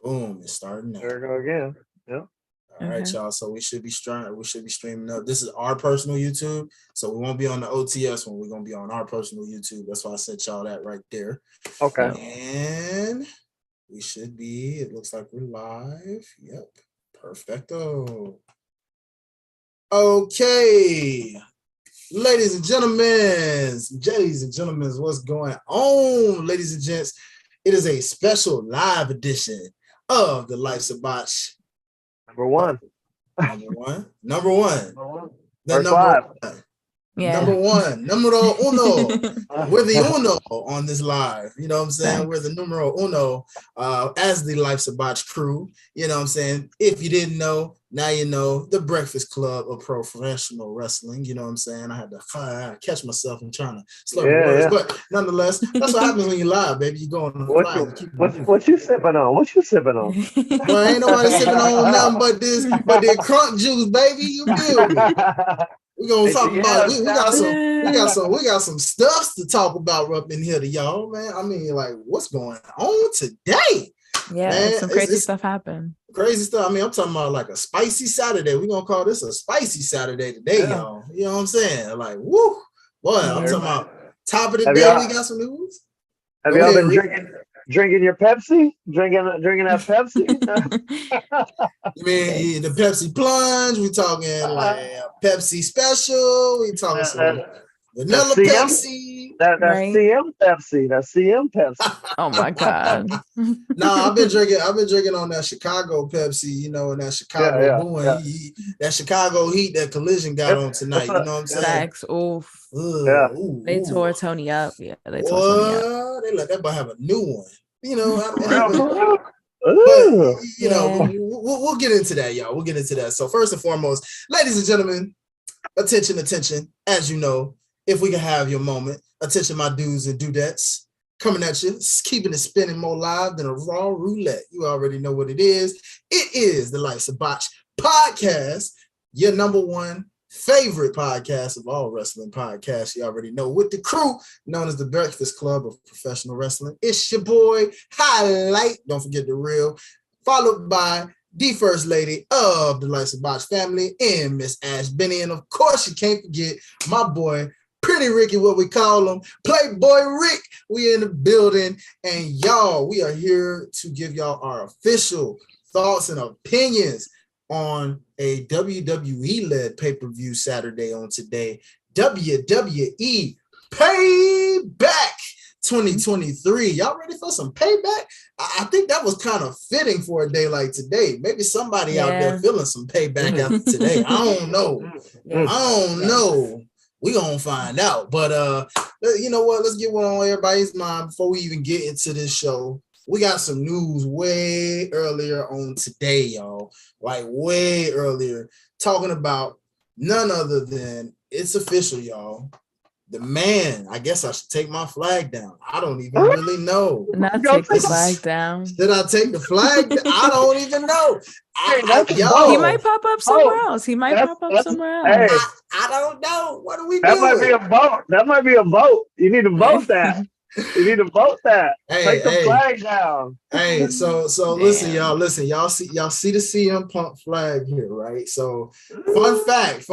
Boom, it's starting now. There we go again. Yeah. All right, y'all. So we should be streaming up. This is our personal YouTube, so we won't be on the OTS one. We're gonna be on our personal YouTube. That's why I sent y'all that right there. Okay. And we should be. It looks like we're live. Yep. Perfecto. Okay. Ladies and gentlemen, what's going on? Ladies and gents, it is a special live edition of the Life's a Botch. Number one. Number one. The First number live. one. Yeah. Number one. Numero uno. We're the uno on this live. You know what I'm saying? Thanks. We're the numero uno as the Life's a Botch crew. You know what I'm saying? If you didn't know, now you know, the Breakfast Club of professional wrestling. You know what I'm saying? I had to catch myself and trying to slur words. But nonetheless, that's what happens when you live, baby. You go on the fly. What you sipping on? What you sipping on? Well, ain't nobody sipping on nothing but this, but the crunk juice, baby. You feel me? We're gonna talk about we got some stuff to talk about up in here to y'all, man. I mean, like, what's going on today? Yeah, man, some crazy stuff happened. Crazy stuff. I mean, I'm talking about like a spicy Saturday. We're gonna call this a spicy Saturday today, y'all. You know what I'm saying? Like, woo, boy, I'm talking about top of the day. We got some news. Have y'all been drinking your Pepsi? Drinking that Pepsi? You mean the Pepsi plunge? We talking like Pepsi special? We talking some vanilla Pepsi? That CM Pepsi. That CM Pepsi. Oh my God. No, I've been drinking on that Chicago Pepsi, you know, and that Chicago booing. That Chicago Heat that Collision got on tonight. You know what I'm saying? Facts. Oof. They tore Tony up. Yeah, they tore Tony up. They let that boy have a new one. You know, we'll get into that, y'all. We'll get into that. So first and foremost, ladies and gentlemen, attention. As you know, if we can have your moment, attention, my dudes and dudettes, coming at you, keeping it spinning more live than a raw roulette. You already know what it is. It is the Life's a Botch podcast, your number one favorite podcast of all wrestling podcasts. You already know, with the crew known as the Breakfast Club of professional wrestling. It's your boy Highlight. Don't forget the real. Followed by the first lady of the Life's a Botch family and Miss Ash Benny. And of course, you can't forget my boy Pretty Ricky, what we call him, Playboy Rick. We in the building, and y'all, we are here to give y'all our official thoughts and opinions on a WWE-led pay-per-view Saturday on today. WWE Payback 2023. Y'all ready for some payback? I think that was kind of fitting for a day like today. Maybe somebody out there feeling some payback after today. I don't know. We gonna find out. But you know what? Let's get one on everybody's mind before we even get into this show. We got some news way earlier on today, y'all. Like way earlier, talking about none other than, it's official, y'all. The man, I guess I should take my flag down. I don't even really know. Not take the flag down. Did I take the flag down? I don't even know. He might pop up somewhere else. I don't know. What are we doing? That might be a vote. You need to vote that. Take the flag down. Hey, so listen, y'all. Y'all see the CM Punk flag here, right? So fun fact,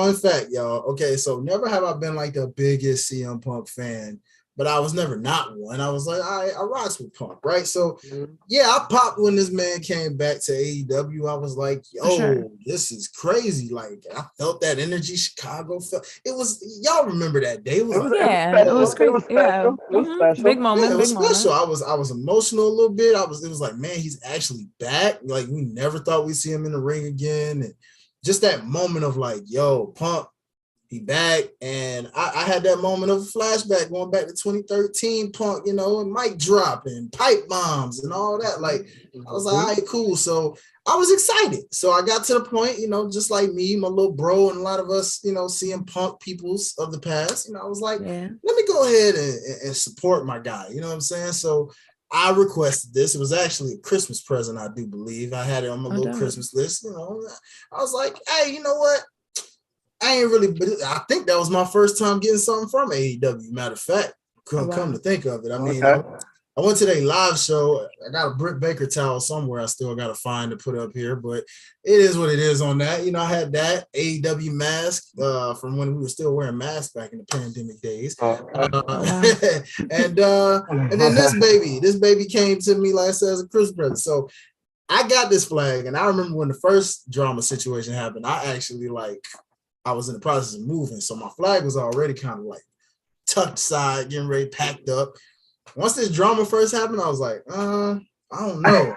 y'all. Okay, so never have I been like the biggest CM Punk fan, but I was never not one. I was like, I rocks with Punk, right? So yeah, I popped when this man came back to AEW. I was like, yo, this is crazy. Like, I felt that energy Chicago felt. It was, y'all remember that day? It was crazy. It was special. Big moment. It was special. I was emotional a little bit. It was like, man, he's actually back. Like, we never thought we'd see him in the ring again. And just that moment of like, yo, Punk, he back. And I had that moment of a flashback going back to 2013 Punk, you know, and mic drop and pipe bombs and all that. Like, I was like, all right, cool. So I was excited. So I got to the point, you know, just like me, my little bro, and a lot of us, you know, CM Punk peoples of the past, you know, I was like, let me go ahead and support my guy. You know what I'm saying? So I requested this. It was actually a Christmas present, I do believe. I had it on my little Christmas list. You know, I was like, hey, you know what? I think that was my first time getting something from AEW. Matter of fact, come to think of it. I mean, I went to their live show. I got a Britt Baker towel somewhere. I still got to find to put up here, but it is what it is on that. You know, I had that AEW mask from when we were still wearing masks back in the pandemic days. And then this baby came to me, like I said, as a Christmas present. So I got this flag, and I remember when the first drama situation happened, I actually I was in the process of moving, so my flag was already kind of like tucked aside, getting ready, packed up. Once this drama first happened, I was like, I don't know.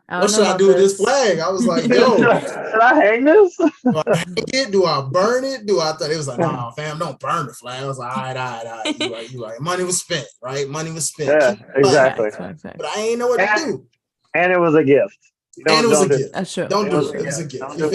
What should I do with this flag? I was like, yo, should I hang this? Do I hang it? Do I burn it? I thought it was like, nah, fam, don't burn the flag. I was like, all right. You right. Money was spent, right? Money was spent. Yeah, exactly. But I ain't know what to do. And it was a gift. And it was a gift. That's true. Don't do it. It was a gift. Don't do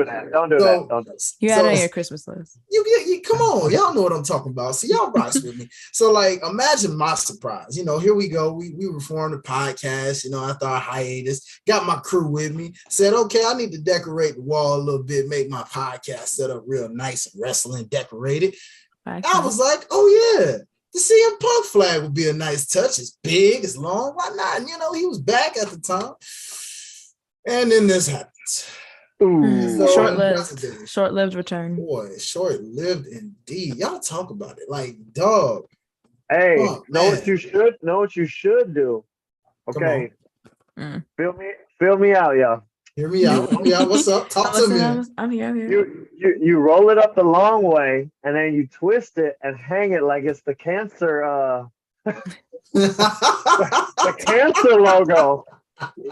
that. Don't do that. You had it on your Christmas list. You come on. Y'all know what I'm talking about. See, y'all rocks with me. So, imagine my surprise. You know, here we go. We reformed the podcast, after our hiatus. Got my crew with me. Said, okay, I need to decorate the wall a little bit, make my podcast set up real nice and wrestling decorated. I was like, oh, yeah. The CM Punk flag would be a nice touch. It's big, it's long. Why not? He was back at the time. And then this happens. Short-lived return. Boy, short-lived indeed. Y'all talk about it. Like, dog. Hey, know what you should do. Okay. Fill me out, y'all. Hear me out. What's up? Talk to me. I'm here. You roll it up the long way and then you twist it and hang it like it's the cancer the cancer logo.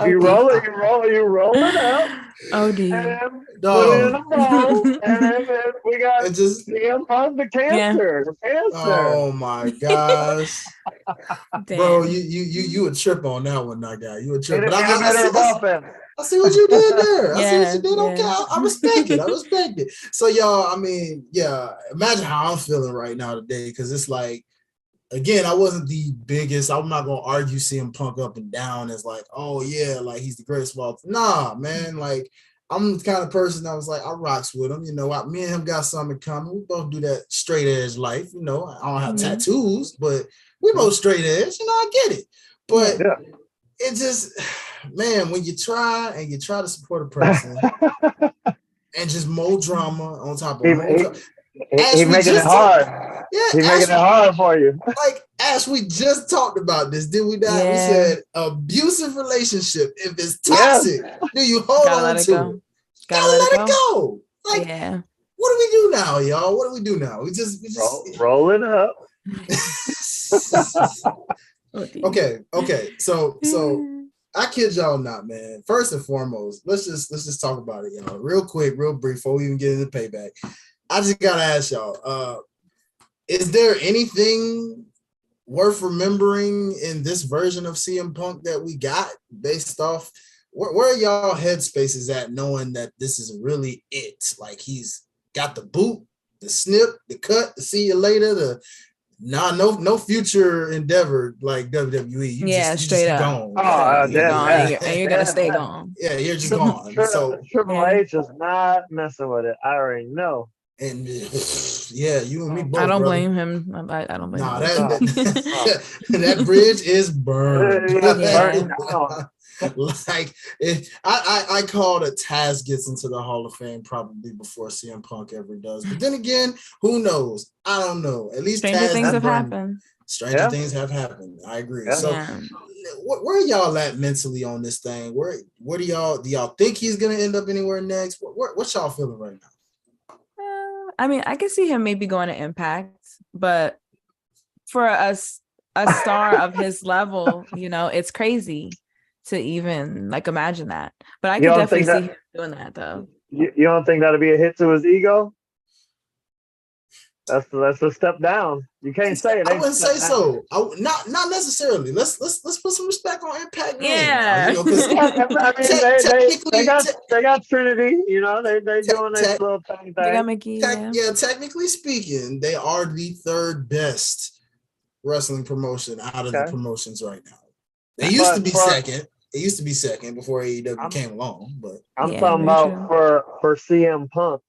You roll it up. Oh dear. And put it in a bowl, and then we got CM Punk the cancer. Yeah. The cancer. Oh my gosh. Bro, you a trip on that one, that guy. You a trip. But I see what you did there. I see what you did. Okay, I respect it. So y'all, imagine how I'm feeling right now today, because it's like, again, I wasn't the biggest. I'm not gonna argue CM Punk up and down as like, oh yeah, like he's the greatest of all time. Nah, man, like I'm the kind of person that was like, I rocks with him. Me and him got something in common. We both do that straight edge life. I don't have tattoos, but we both straight edge. I get it. But it just, man, when you try to support a person and just more drama on top of it. He's making it hard. He's making it hard for you. Like Ash, we just talked about this, did we not? Yeah. We said abusive relationship. If it's toxic, do you hold on to it? Gotta let it go. Like, what do we do now, y'all? What do we do now? We just roll it up. Okay. So I kid y'all not, man. First and foremost, let's just talk about it, y'all. Real quick, real brief, before we even get into Payback. I just gotta ask y'all, is there anything worth remembering in this version of CM Punk that we got based off where are y'all headspaces at, knowing that this is really it? Like, he's got the boot, the snip, the cut, the see you later, no future endeavor like WWE. You straight up gone. And you're gonna stay gone. Yeah, you're just gone. So Triple H is not messing with it. I already know. And you and me both. I don't blame him. I don't blame him. That bridge is burned. Like, I call that Taz gets into the Hall of Fame probably before CM Punk ever does. But then again, who knows? I don't know. At least stranger things have happened. Stranger things have happened. I agree. Yeah. So, where are y'all at mentally on this thing? What do y'all think he's gonna end up anywhere next? What's y'all feeling right now? I mean, I can see him maybe going to Impact, but for a star of his level, it's crazy to even imagine that. But I can definitely see him doing that, though. You don't think that'll be a hit to his ego? That's a step down. You can't say it. I wouldn't say so. Not necessarily. Let's put some respect on Impact. Yeah. They got Trinity. They doing their little thing. They got Mickey. Technically speaking, they are the third best wrestling promotion out of the promotions right now. They used to be second. It used to be second before AEW came along. But I'm talking about for CM Punk.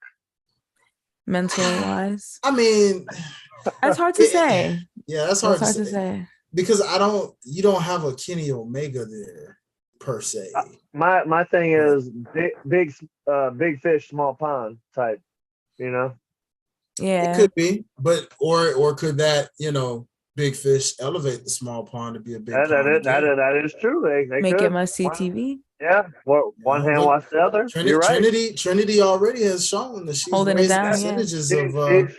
Mentally wise, I mean, that's hard to say. Yeah, that's hard to say. because you don't have a Kenny Omega there per se. My thing is big fish, small pond type, you know? Yeah. It could be, but or could that, big fish elevate the small pond to be a big pond again? That is true. They Make could. it must see TV. Yeah. One hand Look, wash the other. You're right. Trinity already has shown that she's Holding it raised down, percentages She, of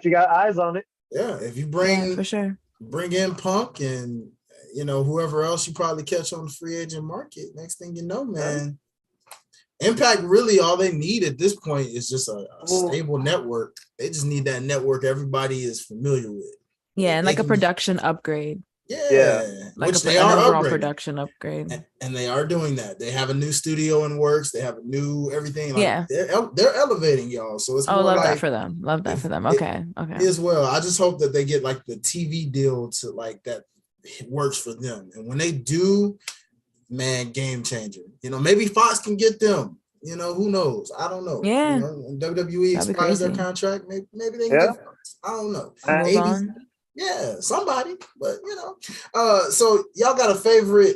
she got eyes on it. yeah. If you Yeah, for sure. bring in Punk and whoever else you probably catch on the free agent market, next thing you know, man, Impact really all they need at this point is just a stable network. They just need that network everybody is familiar with. Yeah, and like a production upgrade. Yeah. Like which an overall production upgrade. And they are doing that. They have a new studio in works. They have a new everything. Like, yeah. They're elevating y'all. So it's more love like, that for them. Love that for them. Okay. As well. I just hope that they get like the TV deal to like that works for them. And when they do, man, game changer. Maybe Fox can get them. Who knows? I don't know. Yeah. WWE expires their contract. Maybe they can get Fox. I don't know. Move on. Yeah, somebody, but so y'all got a favorite?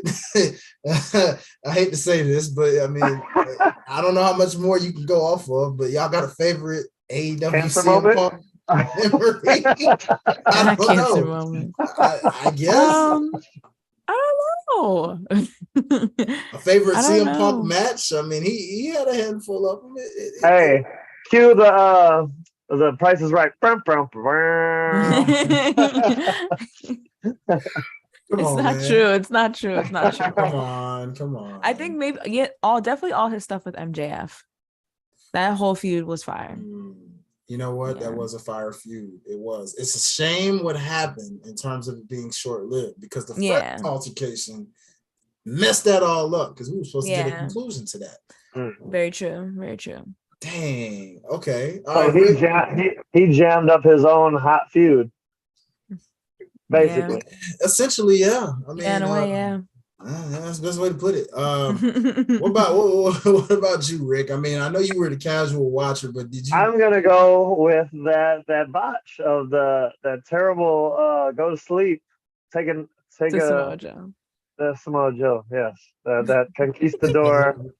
I hate to say this, but I mean, I don't know how much more you can go off of, but y'all got a favorite AEW CM Punk memory? I don't know. Moment. I guess. I don't know. A favorite CM Punk match? I mean, he had a handful of them. Hey, cue the Price is Right. It's not true. Come on. I think maybe definitely all his stuff with MJF. That whole feud was fire. You know what? Yeah. That was a fire feud. It was. It's a shame what happened in terms of it being short-lived because the first altercation messed that all up because we were supposed to get a conclusion to that. Very true. Dang. Okay. So he jammed up his own hot feud. Basically. Essentially, yeah. I mean, in a way, yeah. That's the best way to put it. What about you, Rick? I mean, I know you were the casual watcher, but did you? I'm gonna go with that botch of that terrible go to sleep, take Samoa Joe. The Samoa Joe, yes, that conquistador,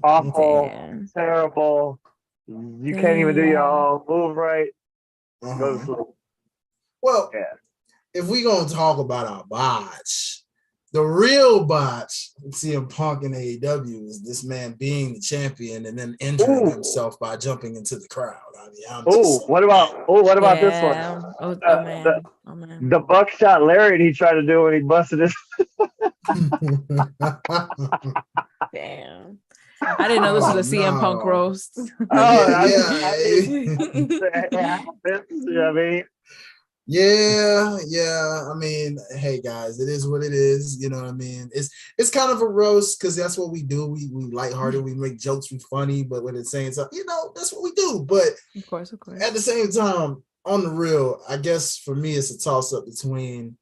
awful, terrible. You can't even do your own move right. Go to sleep. Well, if we gonna talk about our botch. The real botch CM Punk in AEW is this man being the champion and then injuring himself by jumping into the crowd. I mean, what about this one? Man. The buckshot Lariat he tried to do when he busted his. Damn. I didn't know this was a CM Punk roast. Yeah. I mean, hey guys, it is what it is. You know what I mean? It's kind of a roast because that's what we do. We lighthearted, we make jokes, we funny, but when it's saying something, that's what we do. But of course. At the same time, on the real, I guess for me, it's a toss-up between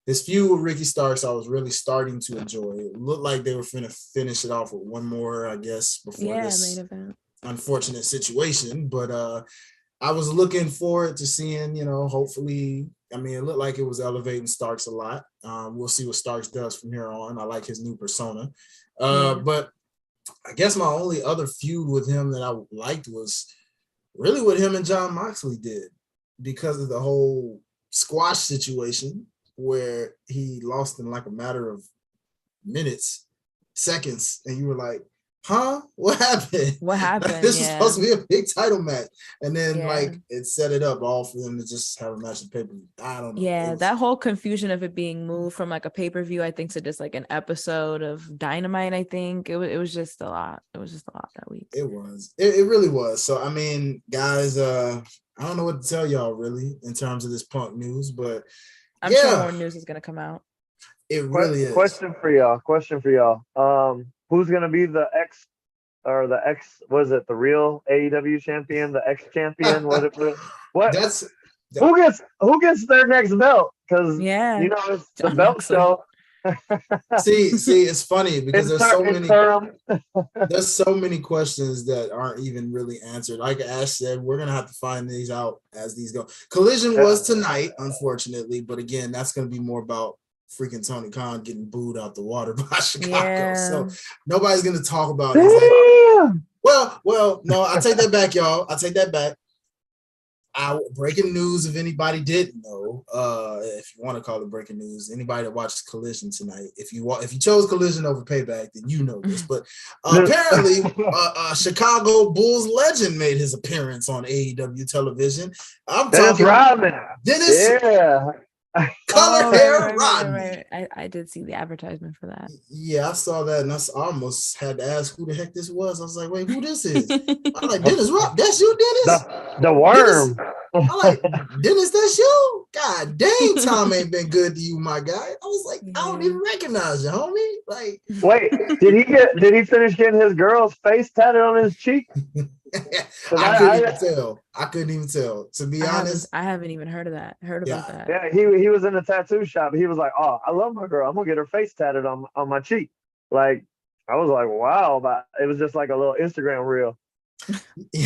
this feud with Ricky Starks. I was really starting to enjoy. It looked like they were finna finish it off with one more, I guess, before this unfortunate situation. But I was looking forward to seeing, hopefully, I mean, it looked like it was elevating Starks a lot. We'll see what Starks does from here on. I like his new persona. But I guess my only other feud with him that I liked was really what him and John Moxley did because of the whole squash situation where he lost in like a matter of seconds, and you were like, huh? What happened? This was supposed to be a big title match. And then like it set it up all for them to just have a match of pay-per-view. I don't know. Yeah, that whole confusion of it being moved from like a pay-per-view, I think, to just like an episode of Dynamite, I think. It was just a lot. It was just a lot that week. It was. It really was. So I mean, guys, I don't know what to tell y'all really in terms of this Punk news, but I'm sure more news is gonna come out. It really is. Question for y'all. Who's gonna be the X? Or the X, was it the real AEW champion, the X champion? Was it what? Who gets their next belt? Because it's the belt show. see, it's funny because there's so many questions that aren't even really answered. Like Ash said, we're gonna have to find these out as these go. Collision was tonight, unfortunately, but again, that's gonna be more about freaking Tony Khan getting booed out the water by Chicago. Yeah. So nobody's gonna talk about it. Well, no, I take that back, y'all. I take that back. Breaking news, if anybody didn't know, if you want to call it breaking news, anybody that watched Collision tonight, if you chose Collision over Payback, then you know this. But apparently, Chicago Bulls legend made his appearance on AEW television. I'm talking Rodman. Dennis. Yeah. Color hair Rodman. Right. I did see the advertisement for that. Yeah, I saw that, and I almost had to ask who the heck this was. I was like, wait, who this is? I'm like, Dennis Rodman. That's you, Dennis? The worm. I'm like, Dennis, that's you? God dang, Tom ain't been good to you, my guy. I was like, I don't even recognize you, homie. Like, wait, did he finish getting his girl's face tatted on his cheek? I couldn't even tell. I couldn't even tell. To be honest, I haven't even heard about that. Yeah, he was in the tattoo shop. He was like, "Oh, I love my girl. I'm gonna get her face tatted on my cheek." Like, I was like, "Wow!" But it was just like a little Instagram reel.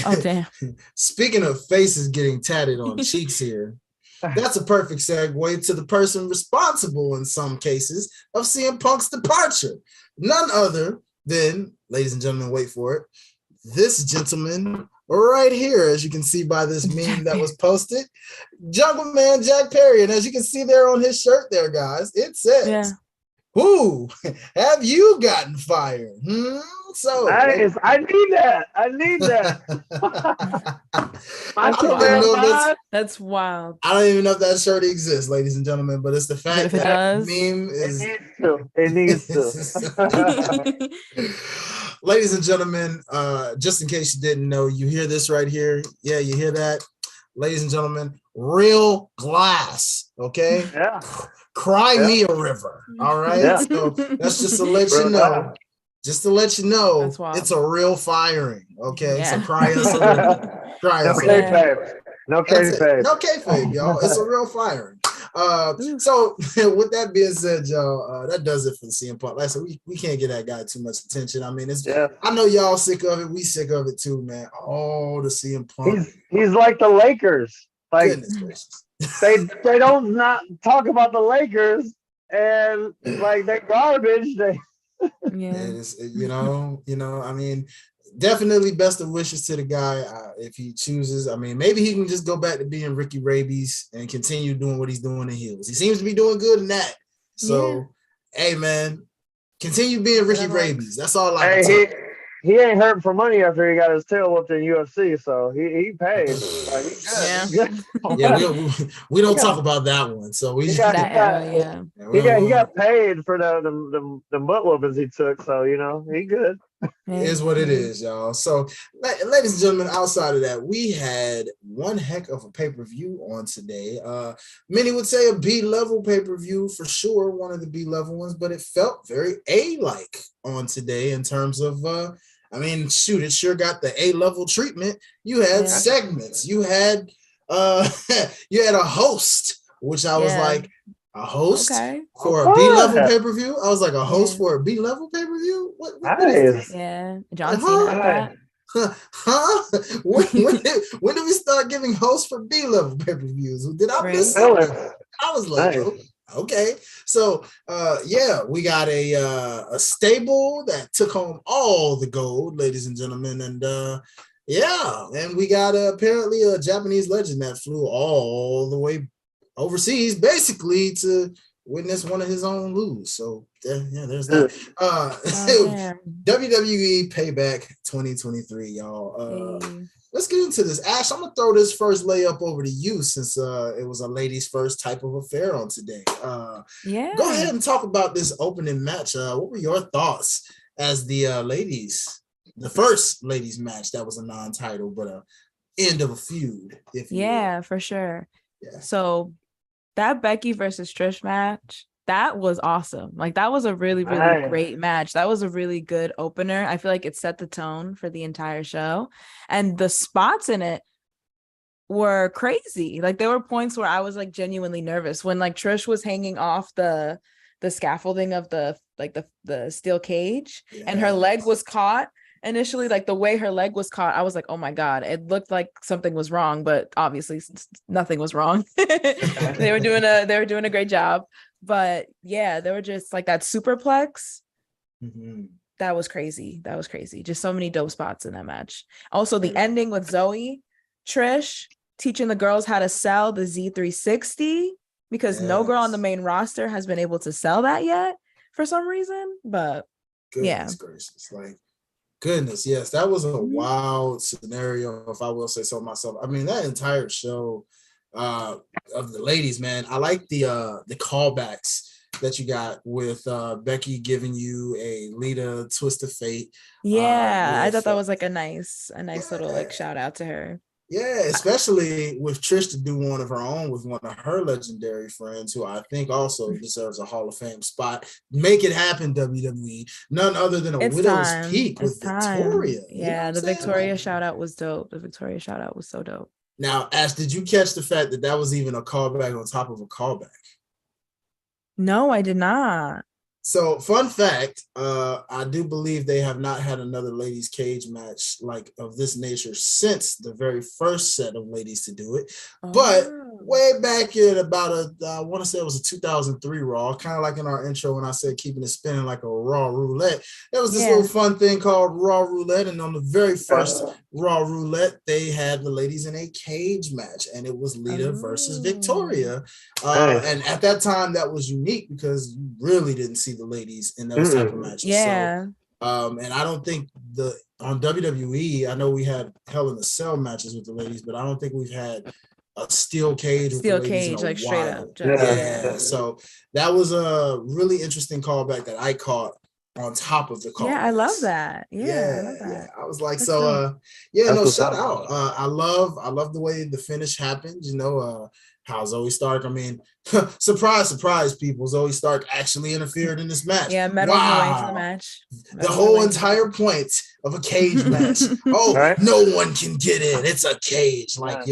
Oh damn! Speaking of faces getting tatted on cheeks here, that's a perfect segue to the person responsible in some cases of CM Punk's departure. None other than, ladies and gentlemen, wait for it, this gentleman right here, as you can see by this meme that was posted, Jungle Man Jack Perry. And as you can see there on his shirt there, guys, it says, "Who have you gotten fired?" So nice. I need that. I don't even know if that's wild. I don't even know if that shirt exists, ladies and gentlemen, but it's the fact that does, meme is. It needs to. Ladies and gentlemen, just in case you didn't know, you hear this right here. Yeah, you hear that? Ladies and gentlemen, real glass, okay? Yeah. Cry me a river, all right? Yeah. So that's just to let you know. Just to let you know, it's a real firing, okay? Yeah. So cry us a river. Cry us a river. No kayfabe. No kayfabe, y'all. It's a real firing. So with that being said, y'all, that does it for the CM Punk. Like I said, we can't give that guy too much attention. I mean, I know y'all sick of it. We sick of it too, man. Oh, the CM Punk. He's like the Lakers. Like, goodness gracious. they don't not talk about the Lakers, and like they're garbage. You know, I mean, definitely best of wishes to the guy if he chooses. I mean, maybe he can just go back to being Ricky Rabies and continue doing what he's doing in heels. He seems to be doing good in that. So, hey, man, continue being Ricky Rabies. That's all I can tell you. He ain't hurting for money after he got his tail whooped in UFC, so he paid. We don't talk about that one. So he got paid for the butt whoopings he took. So he good. It is what it is, y'all. So, ladies and gentlemen, outside of that, we had one heck of a pay-per-view on today. Many would say a B-level pay-per-view for sure, one of the B-level ones, but it felt very A-like on today in terms of, it sure got the A-level treatment. You had segments. You had a host, which I was like, a host for a B-level pay-per-view? I was like, a host for a B-level pay-per-view? What is this? Yeah. John Cena. Huh? When did we start giving hosts for B-level pay-per-views? Did I miss something? I was like, okay. So, we got a stable that took home all the gold, ladies and gentlemen. And, and we got apparently a Japanese legend that flew all the way overseas, basically to witness one of his own lose. So there's that. WWE Payback 2023, y'all. Let's get into this. Ash, I'm gonna throw this first layup over to you since it was a ladies first type of affair on today. Go ahead and talk about this opening match. What were your thoughts as the first ladies match that was a non-title but a end of a feud? For sure. Yeah. So that Becky versus Trish match, that was awesome. Like, that was a really, really great match. That was a really good opener. I feel like it set the tone for the entire show. And the spots in it were crazy. Like, there were points where I was like genuinely nervous when like Trish was hanging off the scaffolding of the steel cage and her leg was caught. Initially, like the way her leg was caught, I was like, oh my God, it looked like something was wrong, but obviously nothing was wrong. They were doing a great job. But yeah, they were just like that superplex. Mm-hmm. That was crazy. That was crazy. Just so many dope spots in that match. Also, the ending with Zoe, Trish teaching the girls how to sell the Z360 because no girl on the main roster has been able to sell that yet for some reason. But goodness gracious, like goodness, yes, that was a wild scenario, if I will say so myself. I mean, that entire show of the ladies, man, I like the callbacks that you got with Becky giving you a Lita twist of fate. Yeah, I thought that was like a nice little like shout out to her. Yeah, especially with Trish to do one of her own with one of her legendary friends, who I think also deserves a Hall of Fame spot. Make it happen, WWE. None other than a widow's peak with Victoria. Yeah, you know the Victoria shout out was dope. The Victoria shout out was so dope. Now, Ash, did you catch the fact that that was even a callback on top of a callback? No, I did not. So, fun fact, I do believe they have not had another ladies cage match like of this nature since the very first set of ladies to do it. But way back in about I want to say it was a 2003 Raw, kind of like in our intro when I said keeping it spinning like a Raw roulette. There was this little fun thing called Raw Roulette, and on the very first Raw Roulette, they had the ladies in a cage match, and it was Lita versus Victoria. And at that time, that was unique because you really didn't see the ladies in those type of matches. Yeah. So, and I don't think on WWE, I know we had Hell in a Cell matches with the ladies, but I don't think we've had a steel cage with the ladies like straight up. Yeah. So that was a really interesting callback that I caught on top of the call. Yeah, I love that. I love that. Yeah. I was like, that's so shout out. I love the way the finish happened, how Zoe Stark, I mean, surprise, people. Zoe Stark actually interfered in this match. Yeah, meddling her way into the match. The whole entire point of a cage match. No one can get in. It's a cage. Like,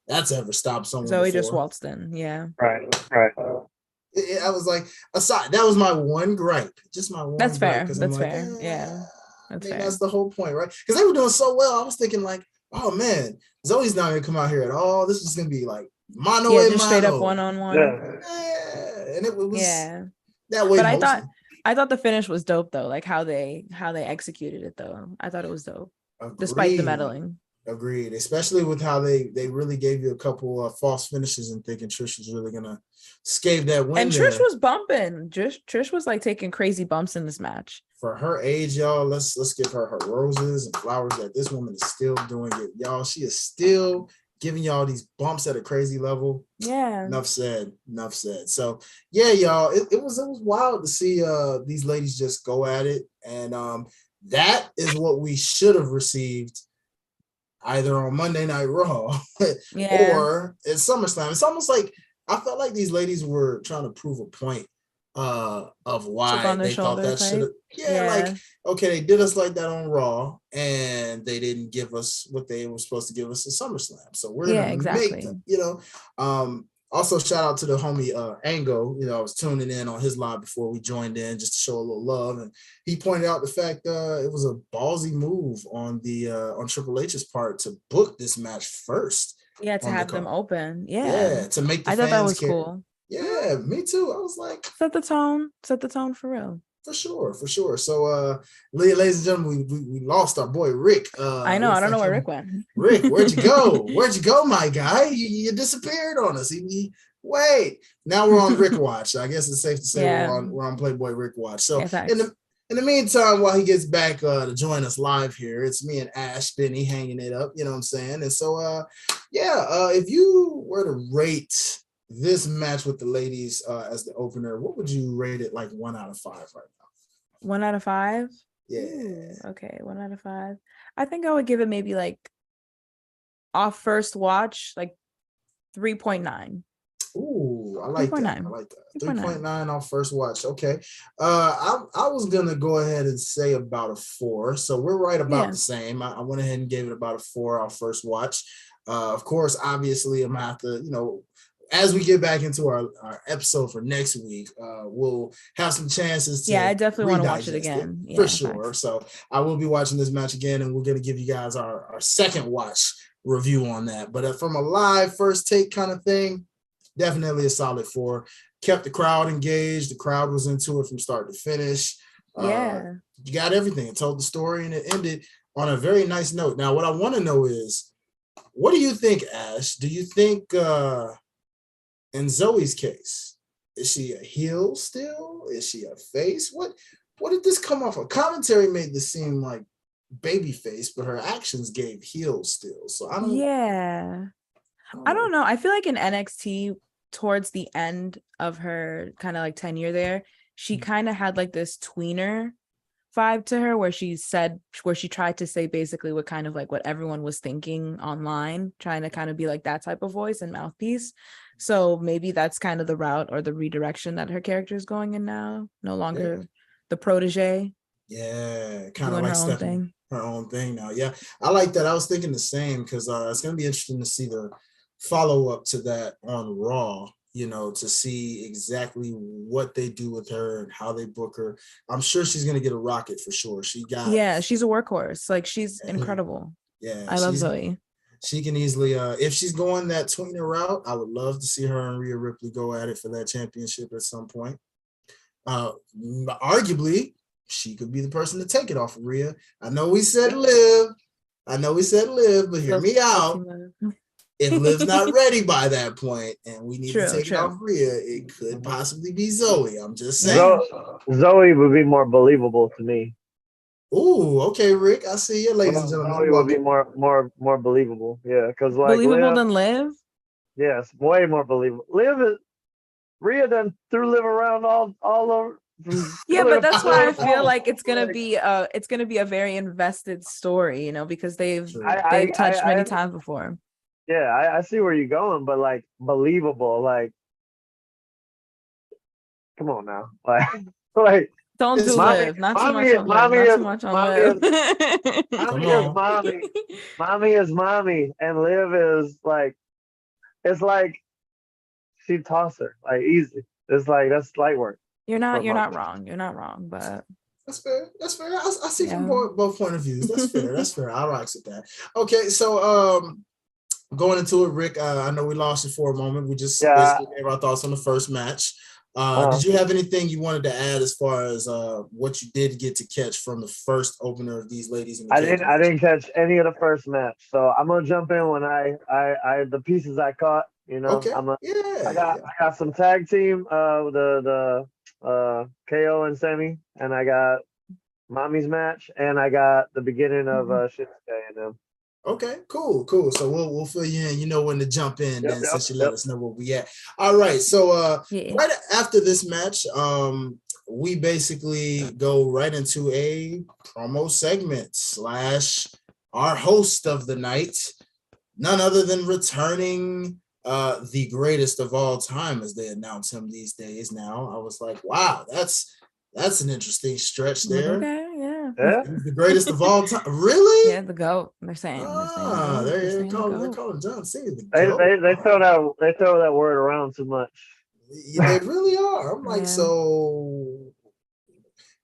that's ever stopped someone Zoe before. just waltzed in. Yeah. Right. I was like, aside, that was my one gripe. Just my one That's gripe. fair. That's fair. Yeah. That's the whole point, right? Because they were doing so well. I was thinking like, oh man, Zoe's not gonna come out here at all. This is gonna be like just straight up one-on-one. And it was that way. But I thought the finish was dope though, like how they executed it though. I thought it was dope. Despite the meddling. Agreed, especially with how they really gave you a couple of false finishes and thinking Trish was really gonna scave that win. And Trish was bumping. Trish was like taking crazy bumps in this match. For her age, y'all, let's give her roses and flowers that this woman is still doing it, y'all. She is still giving y'all these bumps at a crazy level. Yeah. Enough said. So yeah, y'all, it was wild to see these ladies just go at it, and that is what we should have received either on Monday Night Raw or at SummerSlam. It's almost like I felt like these ladies were trying to prove a point of why they thought that should have. Like, okay, they did us like that on Raw, and they didn't give us what they were supposed to give us at SummerSlam. So we're gonna make them, Also, shout out to the homie Ango. I was tuning in on his live before we joined in just to show a little love, and he pointed out the fact it was a ballsy move on Triple H's part to book this match first. Yeah, to have them open. Yeah, to make the I fans thought that was care. cool. Yeah, me too. I was like, set the tone for real. For sure. So, ladies and gentlemen, we lost our boy Rick. I know. I don't know where Rick went. Rick, where'd you go? Where'd you go, my guy? You disappeared on us. Wait. Now we're on Rick Watch. I guess it's safe to say we're on Playboy Rick Watch. So, in the meantime, while he gets back to join us live here, it's me and Ash Benny hanging it up. You know what I'm saying? And so, if you were to rate this match with the ladies as the opener, what would you rate it, like 1 out of 5 right now? 1 out of 5? Yeah. Ooh, okay, 1 out of 5. I think I would give it maybe like off first watch, like 3.9. Ooh, I like that. 3.9 off first watch. Okay. I was gonna go ahead and say about a 4. So we're right about the same. I went ahead and gave it about a 4 off first watch. Of course, obviously, I'm gonna have to, as we get back into our episode for next week, we'll have some chances to. Yeah, I definitely want to watch it again. For sure. So I will be watching this match again, and we're going to give you guys our second watch review on that. But from a live first take kind of thing, definitely a solid 4. Kept the crowd engaged. The crowd was into it from start to finish. Yeah. You got everything. It told the story and it ended on a very nice note. Now, what I want to know is, what do you think, Ash? Do you think in Zoe's case, is she a heel still? Is she a face? What did this come off of? Commentary made this seem like baby face, but her actions gave heel still. So I don't. Yeah. I don't know. I feel like in NXT, towards the end of her kind of like tenure there, she kind of had like this tweener vibe to her, where she tried to say basically what kind of like what everyone was thinking online, trying to kind of be like that type of voice and mouthpiece. So maybe that's kind of the route or the redirection that her character is going in now. No longer the protege. Yeah, kind of doing like her own thing now. Yeah, I like that. I was thinking the same, because it's going to be interesting to see the follow-up to that on Raw, to see exactly what they do with her and how they book her. I'm sure she's going to get a rocket for sure. She's a workhorse. Like, she's incredible. Yeah, I love Zoe. She can easily, if she's going that tweener route, I would love to see her and Rhea Ripley go at it for that championship at some point. Arguably, she could be the person to take it off of Rhea. I know we said Liv, but hear me out. If Liv's not ready by that point and we need to take it off Rhea, it could possibly be Zoe. I'm just saying. Zoe would be more believable to me. Ooh, okay, Rick. I see you, ladies and gentlemen. Zoe would be more believable. Yeah, because like believable than Liv. Yes, way more believable. Rhea done threw Liv around all over. Yeah, but that's why I feel like it's gonna be a very invested story, because they've touched many times before. Yeah, I see where you're going, but like believable, like come on now, like don't do Liv, not too much on Liv, not too much on Liv. Mommy is mommy, and Liv is like, it's like she toss her like easy. It's like that's light work. You're not wrong, but that's fair. I see from both point of views. That's fair. I rock with that. Okay, so going into it, Rick, I know we lost you for a moment. We just basically gave our thoughts on the first match. Did you have anything you wanted to add as far as what you did get to catch from the first opener of these ladies? I didn't catch any of the first match, so I'm gonna jump in when I the pieces I caught. Okay. I got some tag team, the KO and Semi, and I got Mommy's match, and I got the beginning of Shinsuke and them. Okay, cool. So we'll fill you in. You know when to jump in, since you let us know where we at. All right. So right after this match, we basically go right into a promo segment / our host of the night, none other than returning the greatest of all time, as they announce him these days. Now I was like, wow, that's an interesting stretch there. Okay, yeah. He's the greatest of all time. Really? Yeah, the GOAT. They're saying. They're calling John Cena the GOAT. They throw that word around too much. They really are. I'm like, so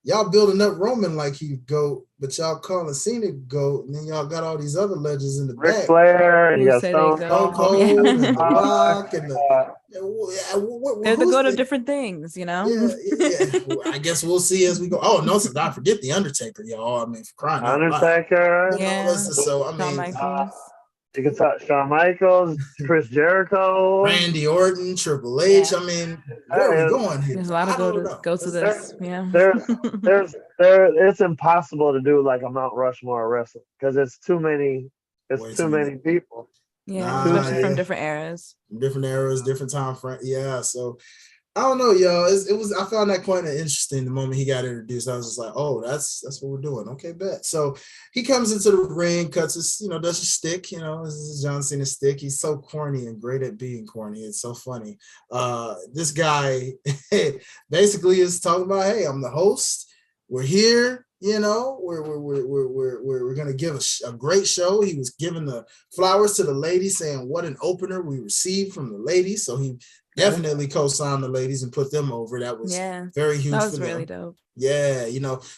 y'all building up Roman like he GOAT, but y'all calling Cena GOAT, and then y'all got all these other legends in the Ric back. Flair, and you got Stone Cold, and The Rock, and they're the GOAT of different things, Yeah. Well, I guess we'll see as we go. Oh no, so don't forget the Undertaker, y'all. I mean, for crying out loud. Undertaker. Yeah. So I mean, you can talk Shawn Michaels, Chris Jericho, Randy Orton, Triple H. I mean, where are we going here? There's a lot of go to this. It's impossible to do like a Mount Rushmore wrestling because it's too many. It's too many people. Yeah, especially from different eras. Different time frame. Yeah, so I don't know, y'all. It was. I found that quite interesting. The moment he got introduced, I was just like, "Oh, that's what we're doing." Okay, bet. So he comes into the ring, cuts his, does his stick. This is John Cena's stick. He's so corny and great at being corny. It's so funny. This guy basically is talking about, "Hey, I'm the host. We're here. We're gonna give a great show." He was giving the flowers to the ladies, saying what an opener we received from the ladies. So he definitely co-signed the ladies and put them over. That was very huge. That was really dope. Yeah,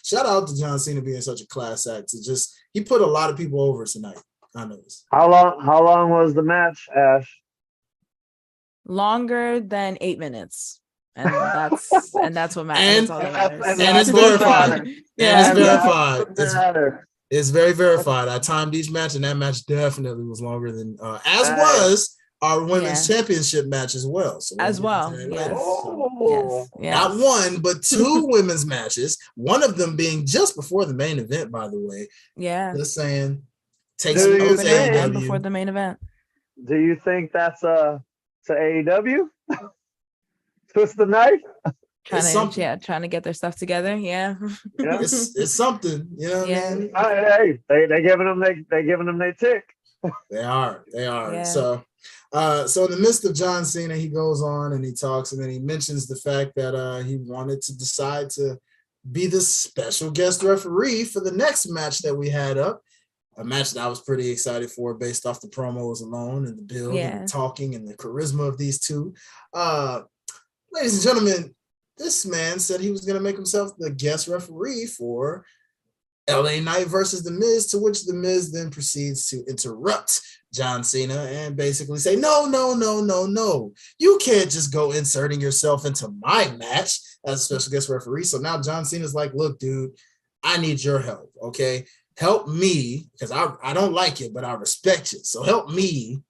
shout out to John Cena being such a class act. He put a lot of people over tonight. I noticed. How long was the match, Ash? longer than 8 minutes. And that's what matters. And, That's all that matters. and it's verified. Yeah. And it's verified. It's very verified. I timed each match, and that match definitely was longer than as was our women's championship match as well. So as well. Yes. Not one, but 2 women's matches. One of them being just before the main event, by the way. Yeah. Just saying. Takes opener before the main event. Do you think that's to AEW? Twist the knife? Trying to get their stuff together. Yeah. It's something, you know what I mean? Hey, they giving them their tick. They are. Yeah. So in the midst of John Cena, he goes on and he talks, and then he mentions the fact that he wanted to decide to be the special guest referee for the next match that we had up. A match that I was pretty excited for based off the promos alone and the build and the talking and the charisma of these two. Ladies and gentlemen, this man said he was going to make himself the guest referee for LA Knight versus The Miz, to which The Miz then proceeds to interrupt John Cena and basically say, no. You can't just go inserting yourself into my match as a special guest referee. So now John Cena's like, look, dude, I need your help, okay? Help me, because I don't like it, but I respect it. So help me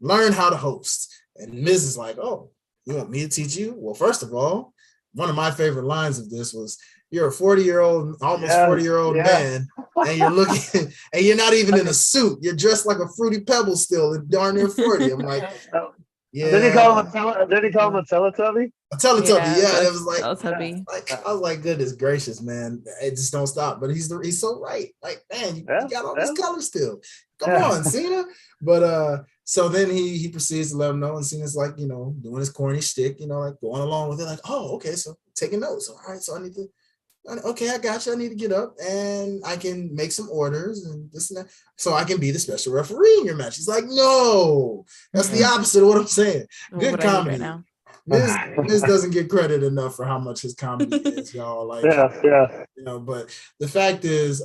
learn how to host. And Miz is like, oh, you want me to teach you? Well, first of all, one of my favorite lines of this was, you're a 40-year-old, almost 40-year-old man, and you're looking, and you're not even in a suit. You're dressed like a Fruity Pebble still, and darn near 40. I'm like, yeah. Did he call him a Teletubby? A Teletubby, yeah. It was like, Teletubby. I was like, goodness gracious, man. It just don't stop. But he's so right. Like, man, you got all these colors still. Come on, Cena. But so then he proceeds to let him know, and Cena's like, doing his corny shtick, like going along with it, like, oh, okay, so taking notes. All right, so I need to. Okay, I got you. I need to get up and I can make some orders and this and that, so I can be the special referee in your match. He's like, no, that's the opposite of what I'm saying. Good comedy. Right Miz doesn't get credit enough for how much his comedy is, y'all. Like, but the fact is,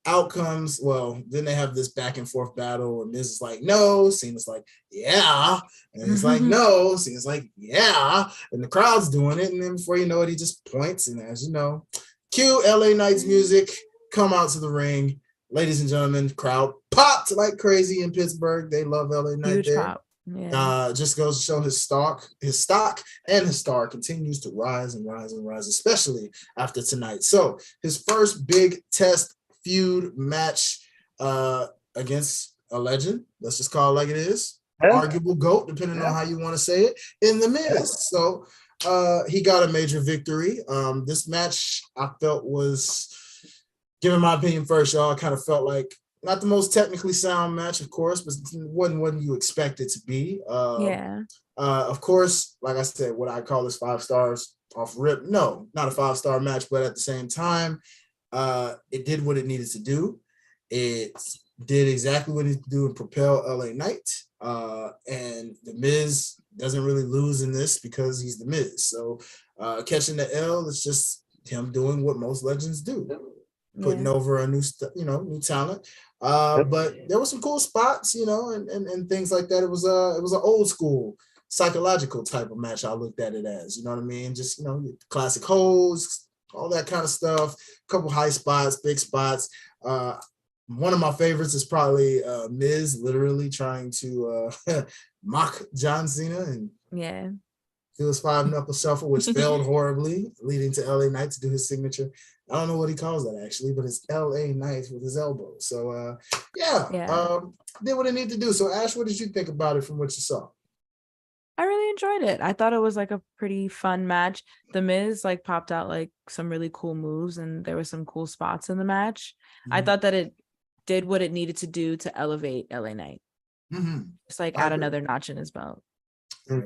outcomes, well, then they have this back and forth battle, and Miz is like, no, Cena's like, yeah, and he's like, no, Cena's like, yeah, and the crowd's doing it, and then before you know it, he just points, and as you know, cue LA Knight's music, come out to the ring, ladies and gentlemen, crowd popped like crazy in Pittsburgh. They love LA Knight. Huge there. Pop. Yeah. Just goes to show his stock and his star continues to rise and rise and rise, especially after tonight. So his first big test feud match against a legend, let's just call it like it is, arguable GOAT, depending on how you want to say it, in The Miz. So he got a major victory. This match I felt was, giving my opinion first, y'all, I kind of felt like not the most technically sound match, of course, but wasn't what you expect it to be. Of course, like I said, what I call this 5 stars off rip. No, not a 5-star match, but at the same time, it did what it needed to do. It did exactly what it needed to do and propel LA Knight. And The Miz doesn't really lose in this because he's The Miz. So catching the L is just him doing what most legends do, putting over a new talent. But there were some cool spots, and things like that. It was an old school psychological type of match. I looked at it as, you know what I mean? Just, classic holds, all that kind of stuff. A couple high spots, big spots. One of my favorites is probably Miz literally trying to mock John Cena and do his 5-knuckle shuffle, which failed horribly, leading to LA Knight to do his signature. I don't know what he calls that actually, but it's LA Knight with his elbow. So did what it needed to do. So Ash, what did you think about it from what you saw? I really enjoyed it. I thought it was like a pretty fun match. The Miz popped out some really cool moves, and there were some cool spots in the match. Mm-hmm. I thought that it did what it needed to do to elevate LA Knight. Mm-hmm. It's add another notch in his belt. I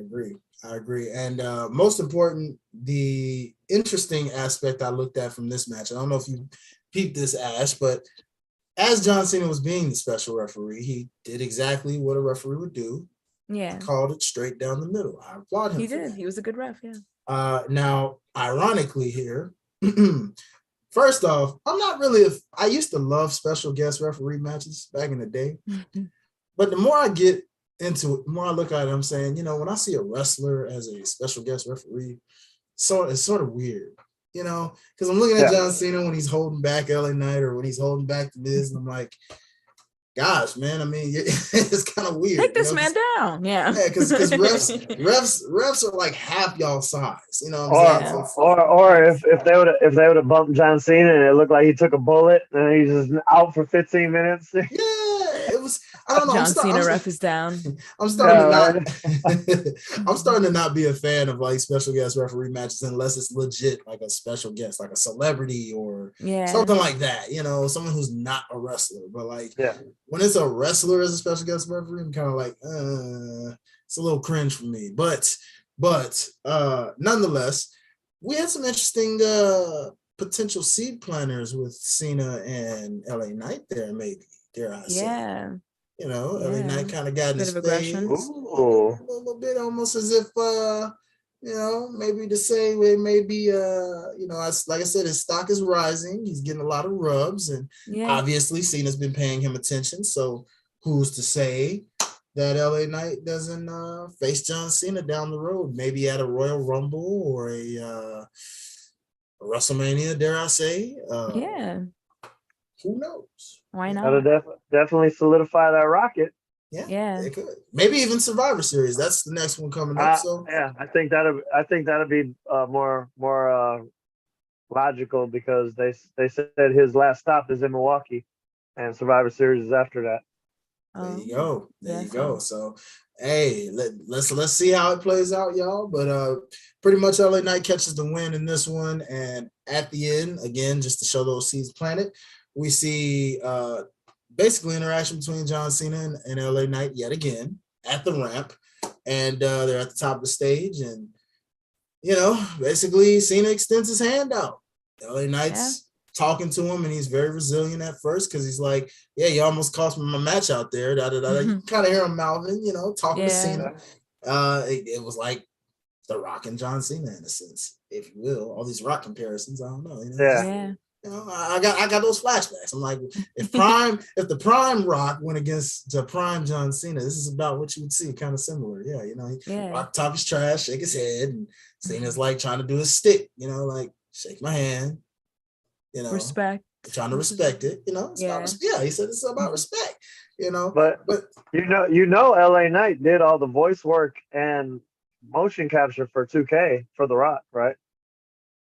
agree. And most important, the interesting aspect I looked at from this match, I don't know if you peeped this, Ash, but as John Cena was being the special referee, he did exactly what a referee would do. Yeah. He called it straight down the middle. I applaud him. He did. He was a good ref, yeah. Now, ironically here, first off, I'm not really I used to love special guest referee matches back in the day. Mm-hmm. But the more I get into it, the more I look at it, I'm saying, when I see a wrestler as a special guest referee, so it's sort of weird, because I'm looking at John Cena when he's holding back LA Knight or when he's holding back the Miz, and I'm like, gosh, man, I mean, it's kind of weird. Take this man down. Yeah. Because refs are like half y'all size, you know what I'm saying? Or if they would have bumped John Cena and it looked like he took a bullet and he's just out for 15 minutes. Yeah, it was. I don't know. John Cena ref is down. I'm starting to not be a fan of like special guest referee matches unless it's legit, like a special guest, like a celebrity or something like that. Someone who's not a wrestler. But like when it's a wrestler as a special guest referee, I'm kind of like, it's a little cringe for me. But nonetheless, we had some interesting potential seed planners with Cena and LA Knight there, maybe. Dare I say? LA Knight kind of got in his face. A little bit, almost as if, maybe to say maybe, like I said, his stock is rising. He's getting a lot of rubs, and obviously Cena's been paying him attention. So who's to say that LA Knight doesn't face John Cena down the road, maybe at a Royal Rumble or a WrestleMania, dare I say? Who knows? Why not? That'll definitely solidify that rocket. Yeah, it could. Maybe even Survivor Series. That's the next one coming up. So I think that'll be more logical because they said his last stop is in Milwaukee, and Survivor Series is after that. There you go. There you go. So hey, let's see how it plays out, y'all. But pretty much LA Knight catches the win in this one, and at the end, again, just to show those seeds planted, we see basically interaction between John Cena and LA Knight yet again at the ramp, and they're at the top of the stage, and basically Cena extends his hand out. LA Knight's talking to him, and he's very resilient at first because he's like, "Yeah, you almost cost me my match out there." You kind of hear him mouthing, talking to Cena. It was like The Rock and John Cena in a sense, if you will. All these Rock comparisons, I don't know. I got those flashbacks. I'm like, if the prime Rock went against the prime John Cena, this is about what you would see, kind of similar. Rock talk his trash, shake his head, and Cena's like trying to do his stick, like shake my hand, respect, trying to respect it, it's about he said it's about respect, But LA Knight did all the voice work and motion capture for 2K for The Rock, right?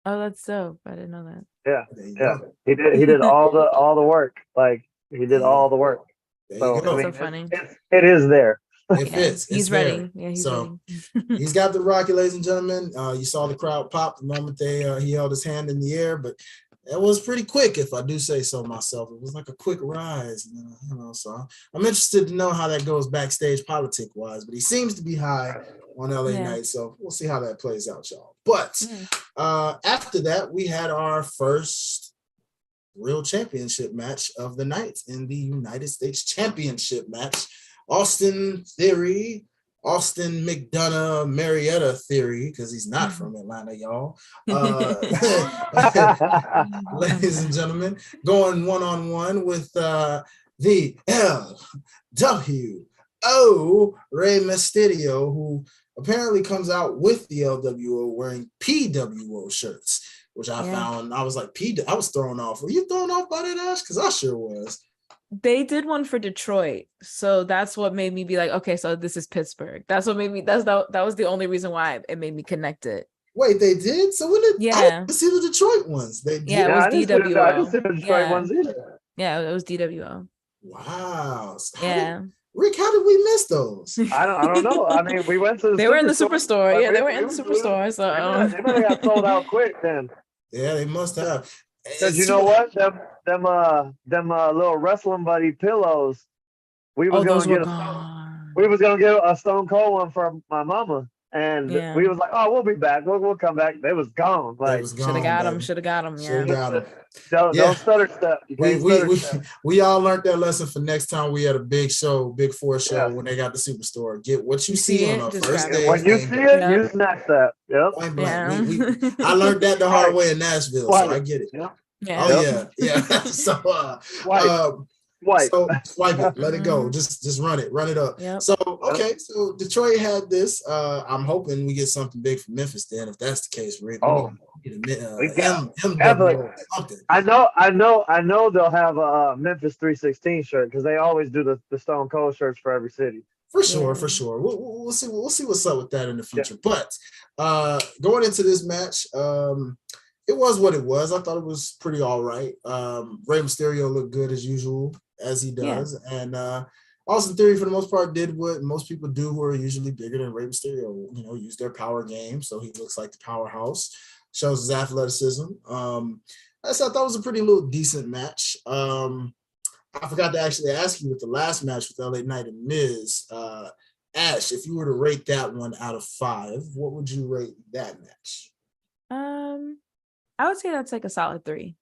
Oh, that's dope. I didn't know that. Yeah. He did all the work. Like he did all the work. So so funny. It is there. It fits. He's ready. Yeah, he's ready. He's got the Rocky, ladies and gentlemen. You saw the crowd pop the moment he held his hand in the air, but it was pretty quick, if I do say so myself. It was like a quick rise, so I'm interested to know how that goes backstage politic-wise, but he seems to be high on LA Knight, so we'll see how that plays out, y'all. But after that, we had our first real championship match of the night in the United States Championship match. Austin McDonough Marietta Theory, because he's not from Atlanta, y'all. Ladies and gentlemen, going one-on-one with the LWO Rey Mysterio, who apparently comes out with the LWO wearing PWO shirts, which I found, I was like, I was thrown off. Were you thrown off by that, Ash? Because I sure was. They did one for Detroit, so that's what made me be like, okay, so this is Pittsburgh. That's what made me. That was the only reason why it made me connect it. Wait, they did? So when did I didn't see the Detroit ones? They did. It was DWO. I didn't see the Detroit ones either. Yeah, it was DWO. Wow. Rick, how did we miss those? I don't know. I mean, we went to. They were in the superstore. Yeah, they were in the superstore. So they might have got sold out quick then. Yeah, they must have. Because you know what? Them little wrestling buddy pillows. We was gonna get a Stone Cold one for my mama, and we was like, "Oh, we'll be back. We'll come back." They was gone. Like should have got them. Yeah. Don't stutter step. We all learned that lesson for next time we had a big four show when they got the superstore. Get what you see on the first day. When you see it, you snatch that. Yep. I learned that the hard way in Nashville, so I get it. Yep. Yeah. So So swipe it, let it go. Just run it up. Yep. So okay, so Detroit had this. I'm hoping we get something big from Memphis then. If that's the case, Rick, definitely. I know they'll have a Memphis 316 shirt because they always do the Stone Cold shirts for every city. For sure. We'll see what's up with that in the future. Yeah. But going into this match, it was what it was. I thought it was pretty all right. Rey Mysterio looked good as usual, as he does. Yeah. And Austin Theory, for the most part, did what most people do who are usually bigger than Rey Mysterio, use their power game. So he looks like the powerhouse, shows his athleticism. I thought it was a pretty little decent match. I forgot to actually ask you with the last match with LA Knight and Miz. Ash, if you were to rate that one out of 5, what would you rate that match? I would say that's like a solid 3.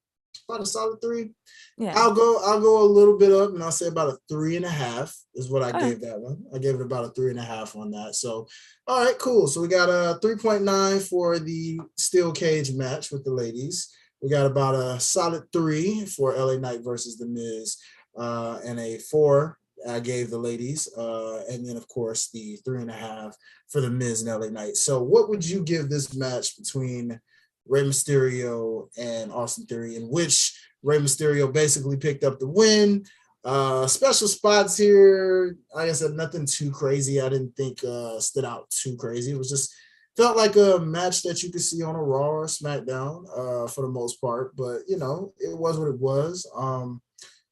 About a solid 3? Yeah. I'll go a little bit up and I'll say about a 3.5 is what I gave that one. I gave it about a 3.5 on that. So, all right, cool. So we got a 3.9 for the steel cage match with the ladies. We got about a solid 3 for LA Knight versus The Miz. And a 4 I gave the ladies, and then of course the 3.5 for the Miz and LA Knight. So what would you give this match between Rey Mysterio and Austin Theory, in which Rey Mysterio basically picked up the win? Special spots here, like I said, nothing too crazy. I didn't think stood out too crazy. It was just felt like a match that you could see on a Raw or SmackDown for the most part, but it was what it was.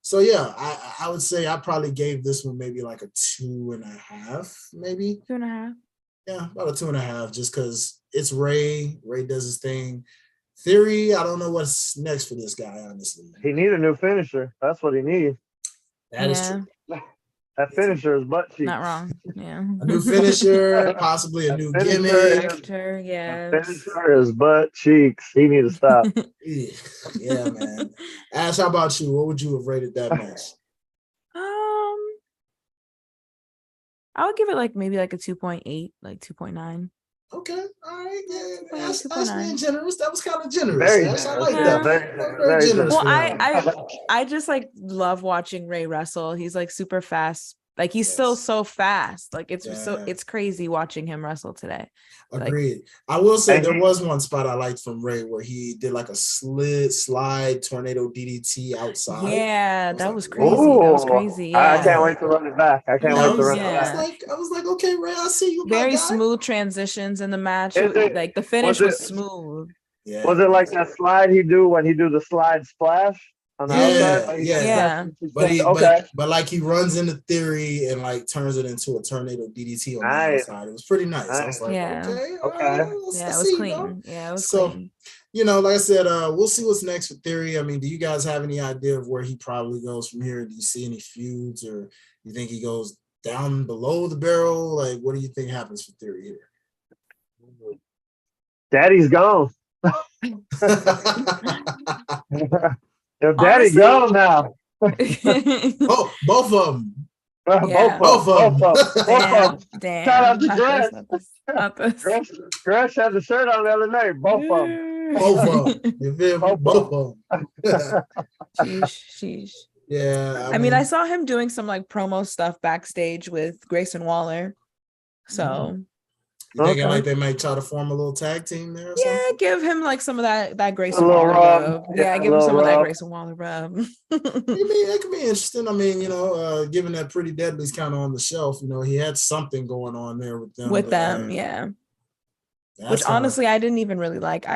So yeah, I would say I probably gave this one maybe like a 2.5, maybe 2.5. Yeah, about a 2.5, just because it's Ray. Ray does his thing. Theory, I don't know what's next for this guy, honestly. He needs a new finisher. That's what he needs. That is true. That finisher is butt cheeks. Not wrong. Yeah. A new finisher, possibly a new gimmick. Finisher is butt cheeks. He needs to stop. Yeah, man. Ash, how about you? What would you have rated that match? I would give it maybe a 2.8, like 2.9. Okay, all right, yeah. Ash being generous. That was kind of generous. Ash, I like that. Very generous. Well, I just love watching Ray wrestle. He's super fast. He's still so fast. It's crazy watching him wrestle today. Agreed. I will say there was one spot I liked from Ray where he did a slide tornado DDT outside. Yeah, that was crazy. That was crazy. Yeah. I can't wait to run it back. I was like, okay, Ray, I see you. Very smooth transitions in the match. The finish was smooth. Yeah. Was it like that slide he do when he do the slide splash? Yeah. But he runs into Theory and turns it into a tornado DDT on the outside. It was pretty nice. I was like, okay. It was clean. Yeah, it was clean. Like I said, we'll see what's next for Theory. I mean, do you guys have any idea of where he probably goes from here? Do you see any feuds, or you think he goes down below the barrel? What do you think happens for Theory here? Daddy's gone. If Daddy gone now. Both of them. Both of them. Damn. Shout out to Gresh. Gresh had the shirt on the other night. Both of them. You feel me? Both of them. Sheesh. Yeah. I mean, I saw him doing some promo stuff backstage with Grayson Waller. So. You thinking they might try to form a little tag team there or something? Yeah, give him some of that Grayson Waller rub. Yeah, give him some of that Grayson Waller rub. That could be interesting. I mean, given that Pretty Deadly's kind of on the shelf, he had something going on there with them. Yeah. Which honestly, I didn't even really like.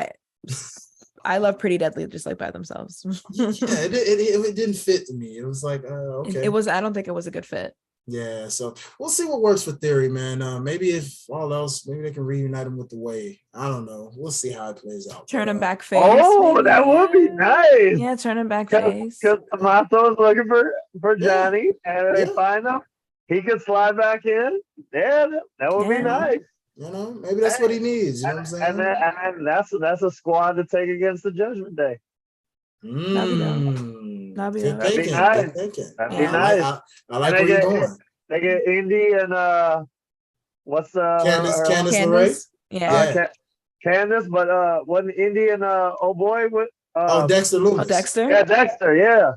I love Pretty Deadly just by themselves. It didn't fit to me. It was okay. It was. I don't think it was a good fit. Yeah, so we'll see what works for Theory, man. Maybe if all else, maybe they can reunite him with the Way. I don't know. We'll see how it plays out. Turn him back face. Oh, maybe. That would be nice. Yeah, turn him back face. Because Tomato's looking for Johnny, and they find him. He could slide back in. Yeah, that would be nice. Maybe that's what he needs. You know what I'm saying? And that's a squad to take against the Judgment Day. That'd be nice. That'd be nice. I like where you're going. They get Indy and what's Candice LeRae? Yeah. Candice, but wasn't Indy and oh boy, what Dexter Loomis. Oh, Dexter. Yeah, Dexter. Yeah.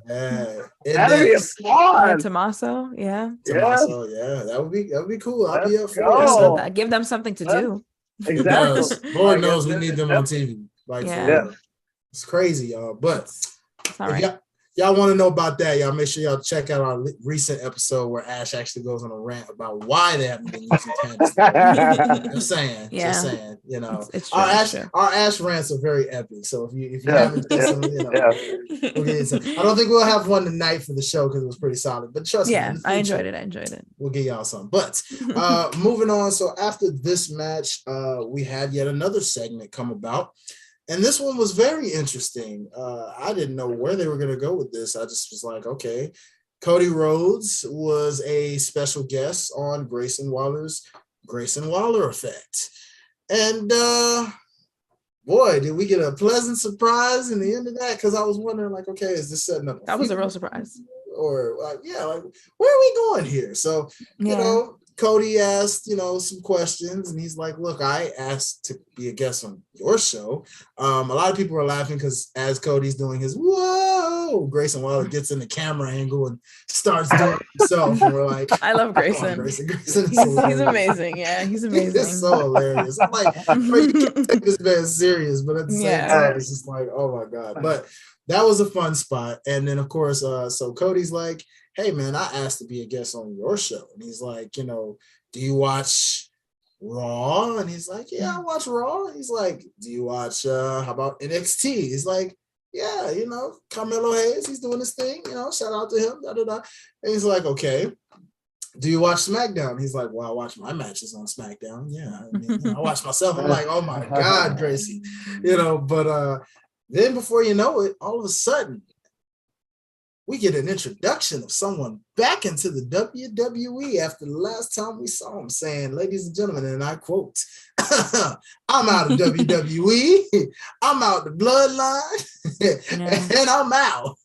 That'd be fun. Yeah, Tommaso. Yeah. Tommaso. Yeah, that would be cool. I'll be up for I it. love that. Give them something to do. It Exactly. does. Lord knows we need them on TV. Like, yeah. It's crazy, y'all. But if y'all want to know about that, y'all make sure y'all check out our recent episode where Ash actually goes on a rant about why they haven't been using Candace. Just saying. You know, it's our Ash rants are very epic. So if you haven't done some, you know, we'll get into I don't think we'll have one tonight for the show because it was pretty solid. But trust me, I enjoyed it. We'll get y'all some. But moving on. So after this match, we had yet another segment come about. And this one was very interesting. I didn't know where they were going to go with this. I just was like, okay. Cody Rhodes was a special guest on Grayson Waller's Grayson Waller Effect. And boy, did we get a pleasant surprise in the end of that? Because I was wondering, like, okay, is this setting up? That was a real surprise. Or like, where are we going here? So, you know, Cody asked, you know, some questions, and he's like, look, I asked to be a guest on your show. A lot of people are laughing because as Cody's doing his whoa, Grayson Waller gets in the camera angle and starts doing it himself. And we're like, I love Grayson. Grayson he's amazing. Yeah, he's amazing. It's so hilarious. I'm like, you can't take this man serious, but at the same time, it's just like, oh my God. But that was a fun spot. And then, of course, so Cody's like, hey, man, I asked to be a guest on your show. And he's like, you know, do you watch Raw? And he's like, yeah, I watch Raw. He's like, do you watch, how about NXT? He's like, yeah, you know, Carmelo Hayes, he's doing his thing, you know, shout out to him, And he's like, okay, do you watch SmackDown? He's like, well, I watch my matches on SmackDown. Yeah, I mean, you know, I watch myself. I'm like, oh my God, Gracie, you know, but then before you know it, all of a sudden, we get an introduction of someone back into the WWE after the last time we saw him saying, ladies and gentlemen, and I quote, I'm out of WWE, I'm out the bloodline, and I'm out.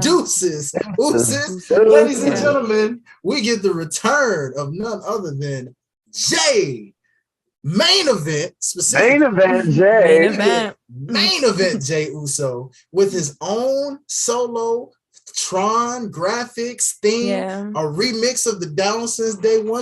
Deuces. Ladies and gentlemen, we get the return of none other than Jay. Main event Jay Uso with his own solo Tron graphics theme, a remix of the Down Since Day One,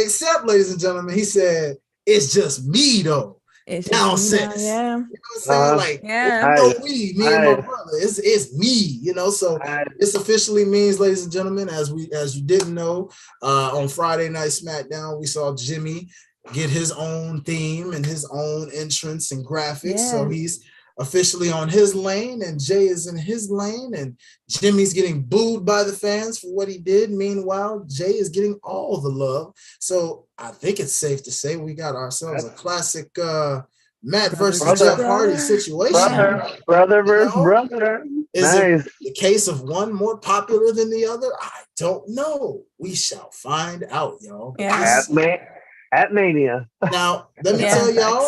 except, ladies and gentlemen, he said, it's just me though. It's Down Since. You know what I'm saying? Me and my brother. It's me, you know. So this officially means, ladies and gentlemen, as you didn't know, on Friday Night SmackDown, we saw Jimmy get his own theme and his own entrance and graphics. So he's officially on his lane, and Jay is in his lane, and Jimmy's getting booed by the fans for what he did. Meanwhile, Jay is getting all the love. So I think it's safe to say we got ourselves a classic Matt versus Jeff Hardy situation. Brother versus brother. Is it the case of one more popular than the other? I don't know. We shall find out, y'all. At Mania. Now, let me tell y'all.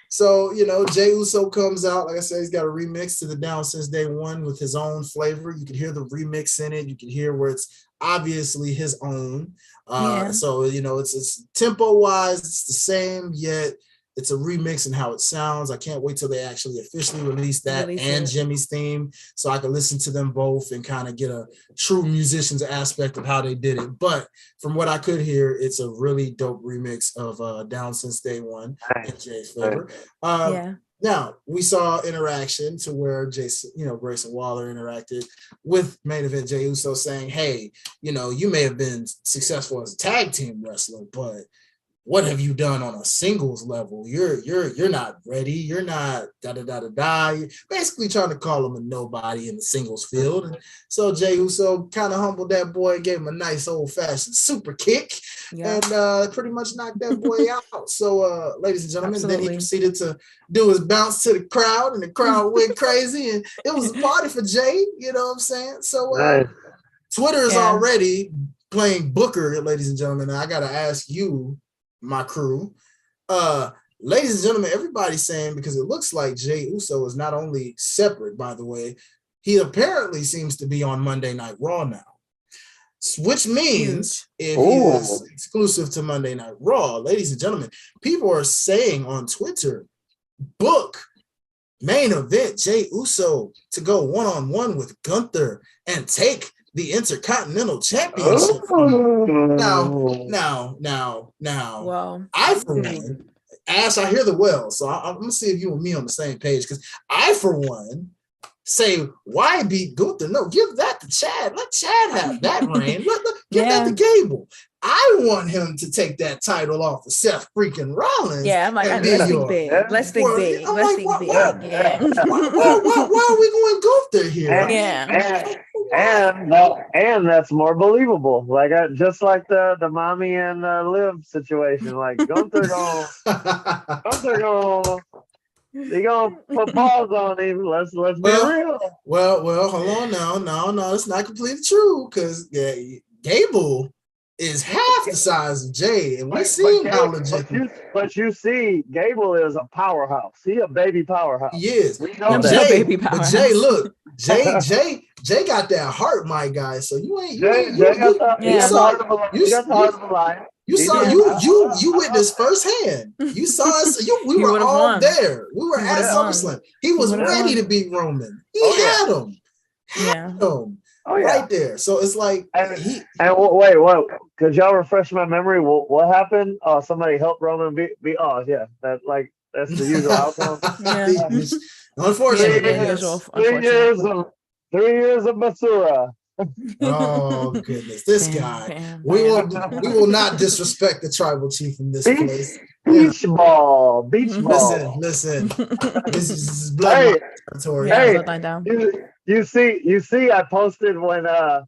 So, you know, Jay Uso comes out. Like I said, he's got a remix to the Down Since Day One with his own flavor. You can hear the remix in it. You can hear where it's obviously his own. So, you know, it's tempo-wise, it's the same, yet it's a remix in how it sounds. I can't wait till they actually officially release that and Jimmy's theme so I can listen to them both and kind of get a true musician's aspect of how they did it. But from what I could hear, it's a really dope remix of Down Since Day One in Jay's flavor. Now, we saw interaction to where Grayson Waller interacted with main event Jey Uso saying, hey, you know, you may have been successful as a tag team wrestler, but what have you done on a singles level? You're not ready. You're not da-da-da-da-da. You're basically trying to call him a nobody in the singles field. And so Jey Uso kind of humbled that boy and gave him a nice old-fashioned super kick and pretty much knocked that boy out. So, ladies and gentlemen, then he proceeded to do his bounce to the crowd, and the crowd went crazy, and it was a party for Jay, you know what I'm saying? So Twitter is already playing Booker, ladies and gentlemen, and I got to ask you, my crew, ladies and gentlemen, everybody's saying, because it looks like Jey Uso is not only separate, by the way, he apparently seems to be on Monday Night Raw now, which means if he is exclusive to Monday Night Raw, ladies and gentlemen, people are saying on Twitter, book Main event, Jey Uso to go one-on-one with Gunther and take the Intercontinental Championship. Now. Well, I, for one, Ash, I hear the well, so I'm going to see if you and me on the same page, because I, for one, say, why beat Gunther? No, give that to Chad. Let Chad have that reign. Give that to Gable. I want him to take that title off of Seth freaking Rollins. Yeah, I'm like, let's think big. Let's think big. Let's think big. Yeah. Why are we going Gunther here? And that's more believable. Like just like the mommy and Liv situation. Like Gunther gonna they gonna put balls on him. Let's be real. Well, hold on now. No, it's not completely true, because Gable is half the size of Jey, and we've seen how legit. But you see, Gable is a powerhouse. He a baby powerhouse. He is. We know that. Baby powerhouse. But Jey, look, Jey got that heart, my guy. So you ain't. You witnessed firsthand. You saw us. We were all won. there. We were at SummerSlam. He was ready to beat Roman. He had him. Right there. So it's like wait, what? Could y'all refresh my memory? What happened? Oh, somebody helped Roman beat. Oh, yeah, that's the usual outcome. Unfortunately, 3 years of Basura. Oh goodness, this guy. We will not disrespect the tribal chief in this place. Beach ball. Listen. This is blood territory. You see, I posted when I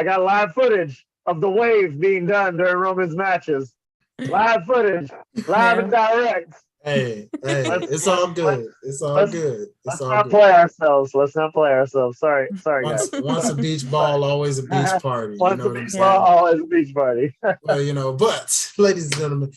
got live footage of the wave being done during Roman's matches. Live footage, live and direct. Hey, it's all good. Let's not play ourselves. Sorry, guys. Once a beach ball, always a beach party. Once a beach ball, always a beach party. Well, but ladies and gentlemen,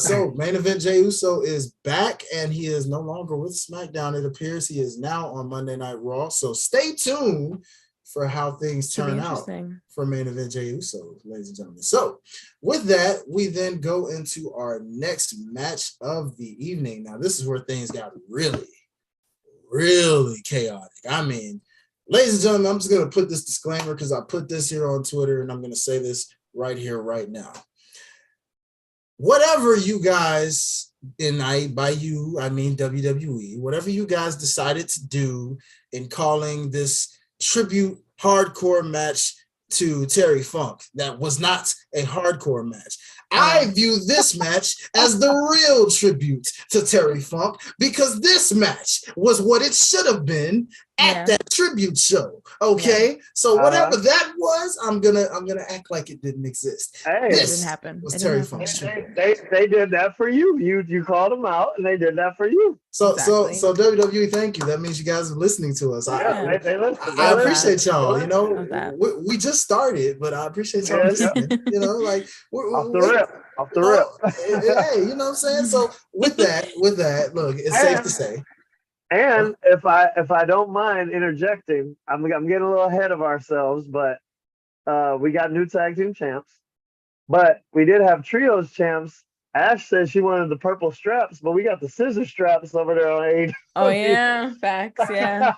so main event Jey Uso is back, and he is no longer with SmackDown. It appears he is now on Monday Night Raw. So stay tuned for how things turn out for main event Jey Uso, ladies and gentlemen. So with that, we then go into our next match of the evening. Now, this is where things got really, really chaotic. I mean, ladies and gentlemen, I'm just going to put this disclaimer because I put this here on Twitter, and I'm going to say this right here, right now. Whatever you guys, and by you, I mean WWE, whatever you guys decided to do in calling this tribute hardcore match to Terry Funk, that was not a hardcore match. I view this match as the real tribute to Terry Funk, because this match was what it should have been at that tribute show. Okay, so whatever that was, I'm gonna act like it didn't exist. Hey, this it didn't happen. Was Terry Funk's tribute. They did that for you. You called them out, and they did that for you. So WWE, thank you. That means you guys are listening to us. I appreciate y'all. You know, we just started, but I appreciate y'all listening. You know, like off the rip. Hey, you know what I'm saying? So with that, look, it's safe to say. And if I don't mind interjecting, I'm getting a little ahead of ourselves, but we got new tag team champs, but we did have trios champs. Ash said she wanted the purple straps, but we got the scissor straps over there on AEW. Oh yeah, facts. Yeah,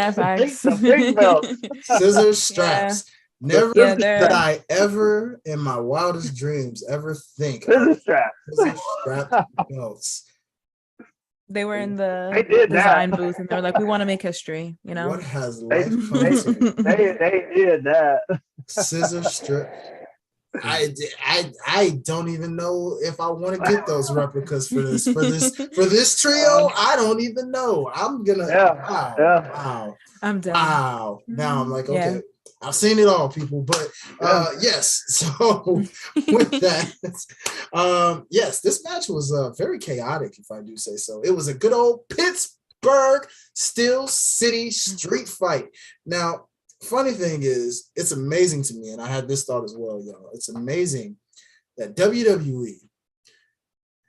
facts. The pink belt. Scissor straps. Never did I ever, in my wildest dreams, ever think scissor strap belts. They were in the design booth, and they were like, "We want to make history." You know, what has life come to? They did that. Scissor strap. I don't even know if I want to get those replicas for this trio. I don't even know. I'm gonna. Wow. I'm done. Wow. Now I'm like, okay. Yeah. I've seen it all, people, but yes. So with that, yes, this match was very chaotic, if I do say so. It was a good old Pittsburgh Steel City street fight. Now, funny thing is, it's amazing to me, and I had this thought as well, y'all. It's amazing that WWE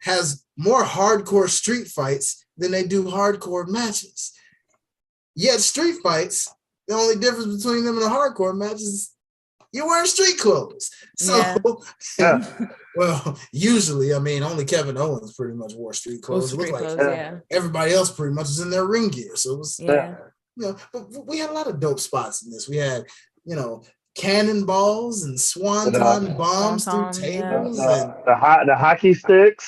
has more hardcore street fights than they do hardcore matches. Yet street fights, the only difference between them and a hardcore match is you're wearing street clothes. So, well, usually, I mean, only Kevin Owens pretty much wore street clothes. It looked like everybody else pretty much was in their ring gear. So it was, but we had a lot of dope spots in this. We had, cannonballs and swanton bombs through tables and the hockey sticks.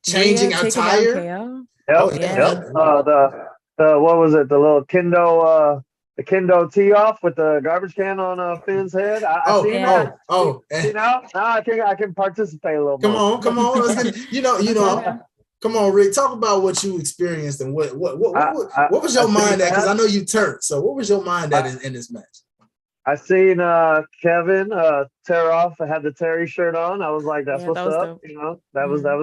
Changing our tire. The what was it? The little kendo tee off with the garbage can on Finn's head. Now I can participate a little more. Come on. Come on, Rick. Talk about what you experienced and what was your mind at? Because I know you turned. So what was your mind at in this match? I seen Kevin tear off. I had the Terry shirt on. I was like, "That's what's up." Dope. That was nice. That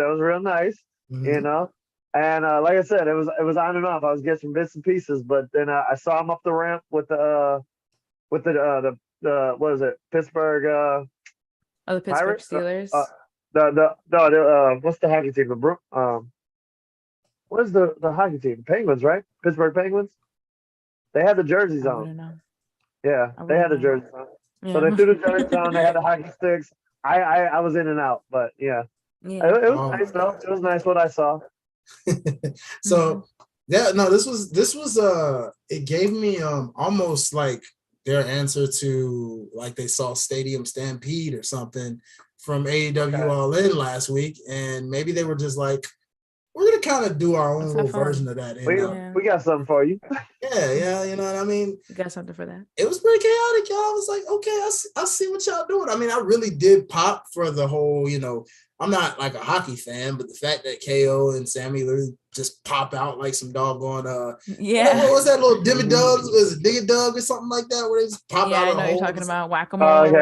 was real nice. And like I said, it was on and off. I was getting some bits and pieces, but then I saw him up the ramp with the what is it? Pittsburgh. The Pittsburgh Steelers. What's the hockey team? What is the hockey team? Penguins, right? Pittsburgh Penguins. They had the jerseys on. Yeah, they had the jerseys on. Yeah. So they threw the jerseys on. They had the hockey sticks. I was in and out, but it was nice though. It was nice what I saw. So this was it gave me almost like their answer to like they saw Stadium Stampede or something from AEW All In last week, and maybe they were just like, we're gonna kind of do our own little version of that. We got something for you. Yeah, you know what I mean? We got something for that. It was pretty chaotic, y'all. I was like, okay, I see what y'all doing. I mean, I really did pop for the whole, I'm not like a hockey fan, but the fact that KO and Sammy literally just pop out like some doggone what was that little Dimmy Dubs? Was it Digga Dug or something like that? Where they just pop out. I know you're talking about whack-a-mole.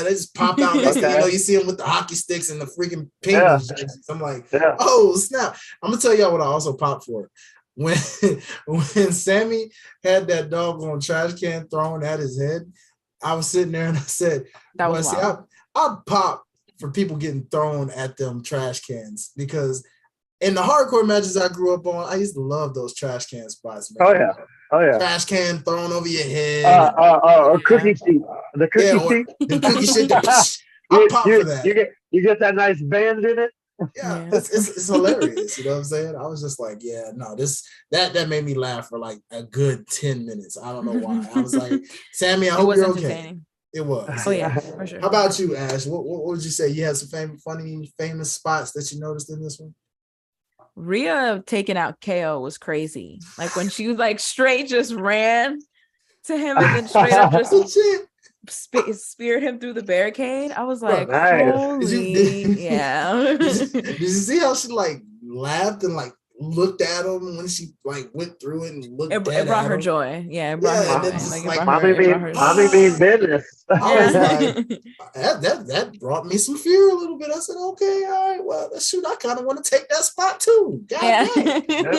They just pop out. You see them with the hockey sticks and the freaking Penguins jerseys. I'm like, oh snap! I'm gonna tell y'all what I also popped for. When Sammy had that doggone trash can thrown at his head, I was sitting there and I said, I pop for people getting thrown at them trash cans, because in the hardcore matches I grew up on, I used to love those trash can spots, man. Oh yeah. Trash can thrown over your head. Or cookie sheet. The cookie sheet. The cookie sheet. I pop for that. You get that nice band in it. Yeah, it's hilarious. You know what I'm saying? I was just like, that made me laugh for like a good 10 minutes. I don't know why. I was like, Sammy, I hope you're okay. It was. Oh yeah, for sure. How about you, Ash? What would you say? You had some famous spots that you noticed in this one? Rhea taking out KO was crazy. Like when she like straight just ran to him and then straight up just speared him through the barricade. I was like, holy, Did you see how she like laughed and like looked at him when she like went through it and looked it brought her joy. Yeah, it brought her joy. Like mommy being business. I was like, that brought me some fear a little bit. I said, okay, all right, well, shoot, I kind of want to take that spot too. God dang.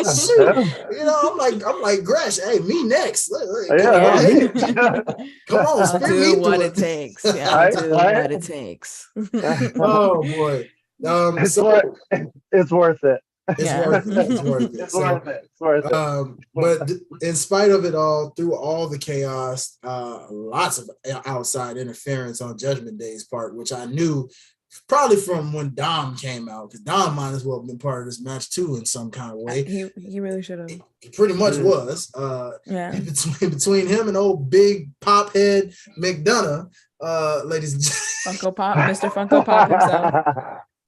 Shoot. I'm like, Gresh, hey, me next. Come on, spear me what it takes. Yeah, I'll do what it takes. Oh boy. It's worth it. It's worth it. But in spite of it all, through all the chaos, lots of outside interference on Judgment Day's part, which I knew probably from when Dom came out, because Dom might as well have been part of this match too in some kind of way. He really should have. He pretty much was. Between him and old big pop head McDonough, ladies and Funko Pop, Mr. Funko Pop himself.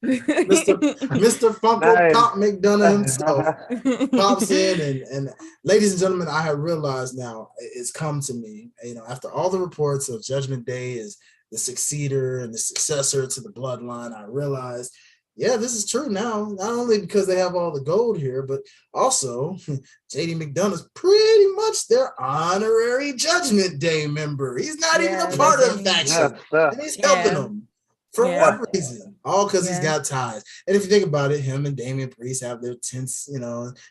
Mr. Funko Pop McDonough himself pops in, and ladies and gentlemen, I have realized now it's come to me, after all the reports of Judgment Day is the successor and the successor to the bloodline, I realized, this is true now, not only because they have all the gold here, but also JD McDonough's pretty much their honorary Judgment Day member. He's not even a part of the faction, and he's helping them. For what reason? All because he's got ties. And if you think about it, him and Damian Priest have their tense,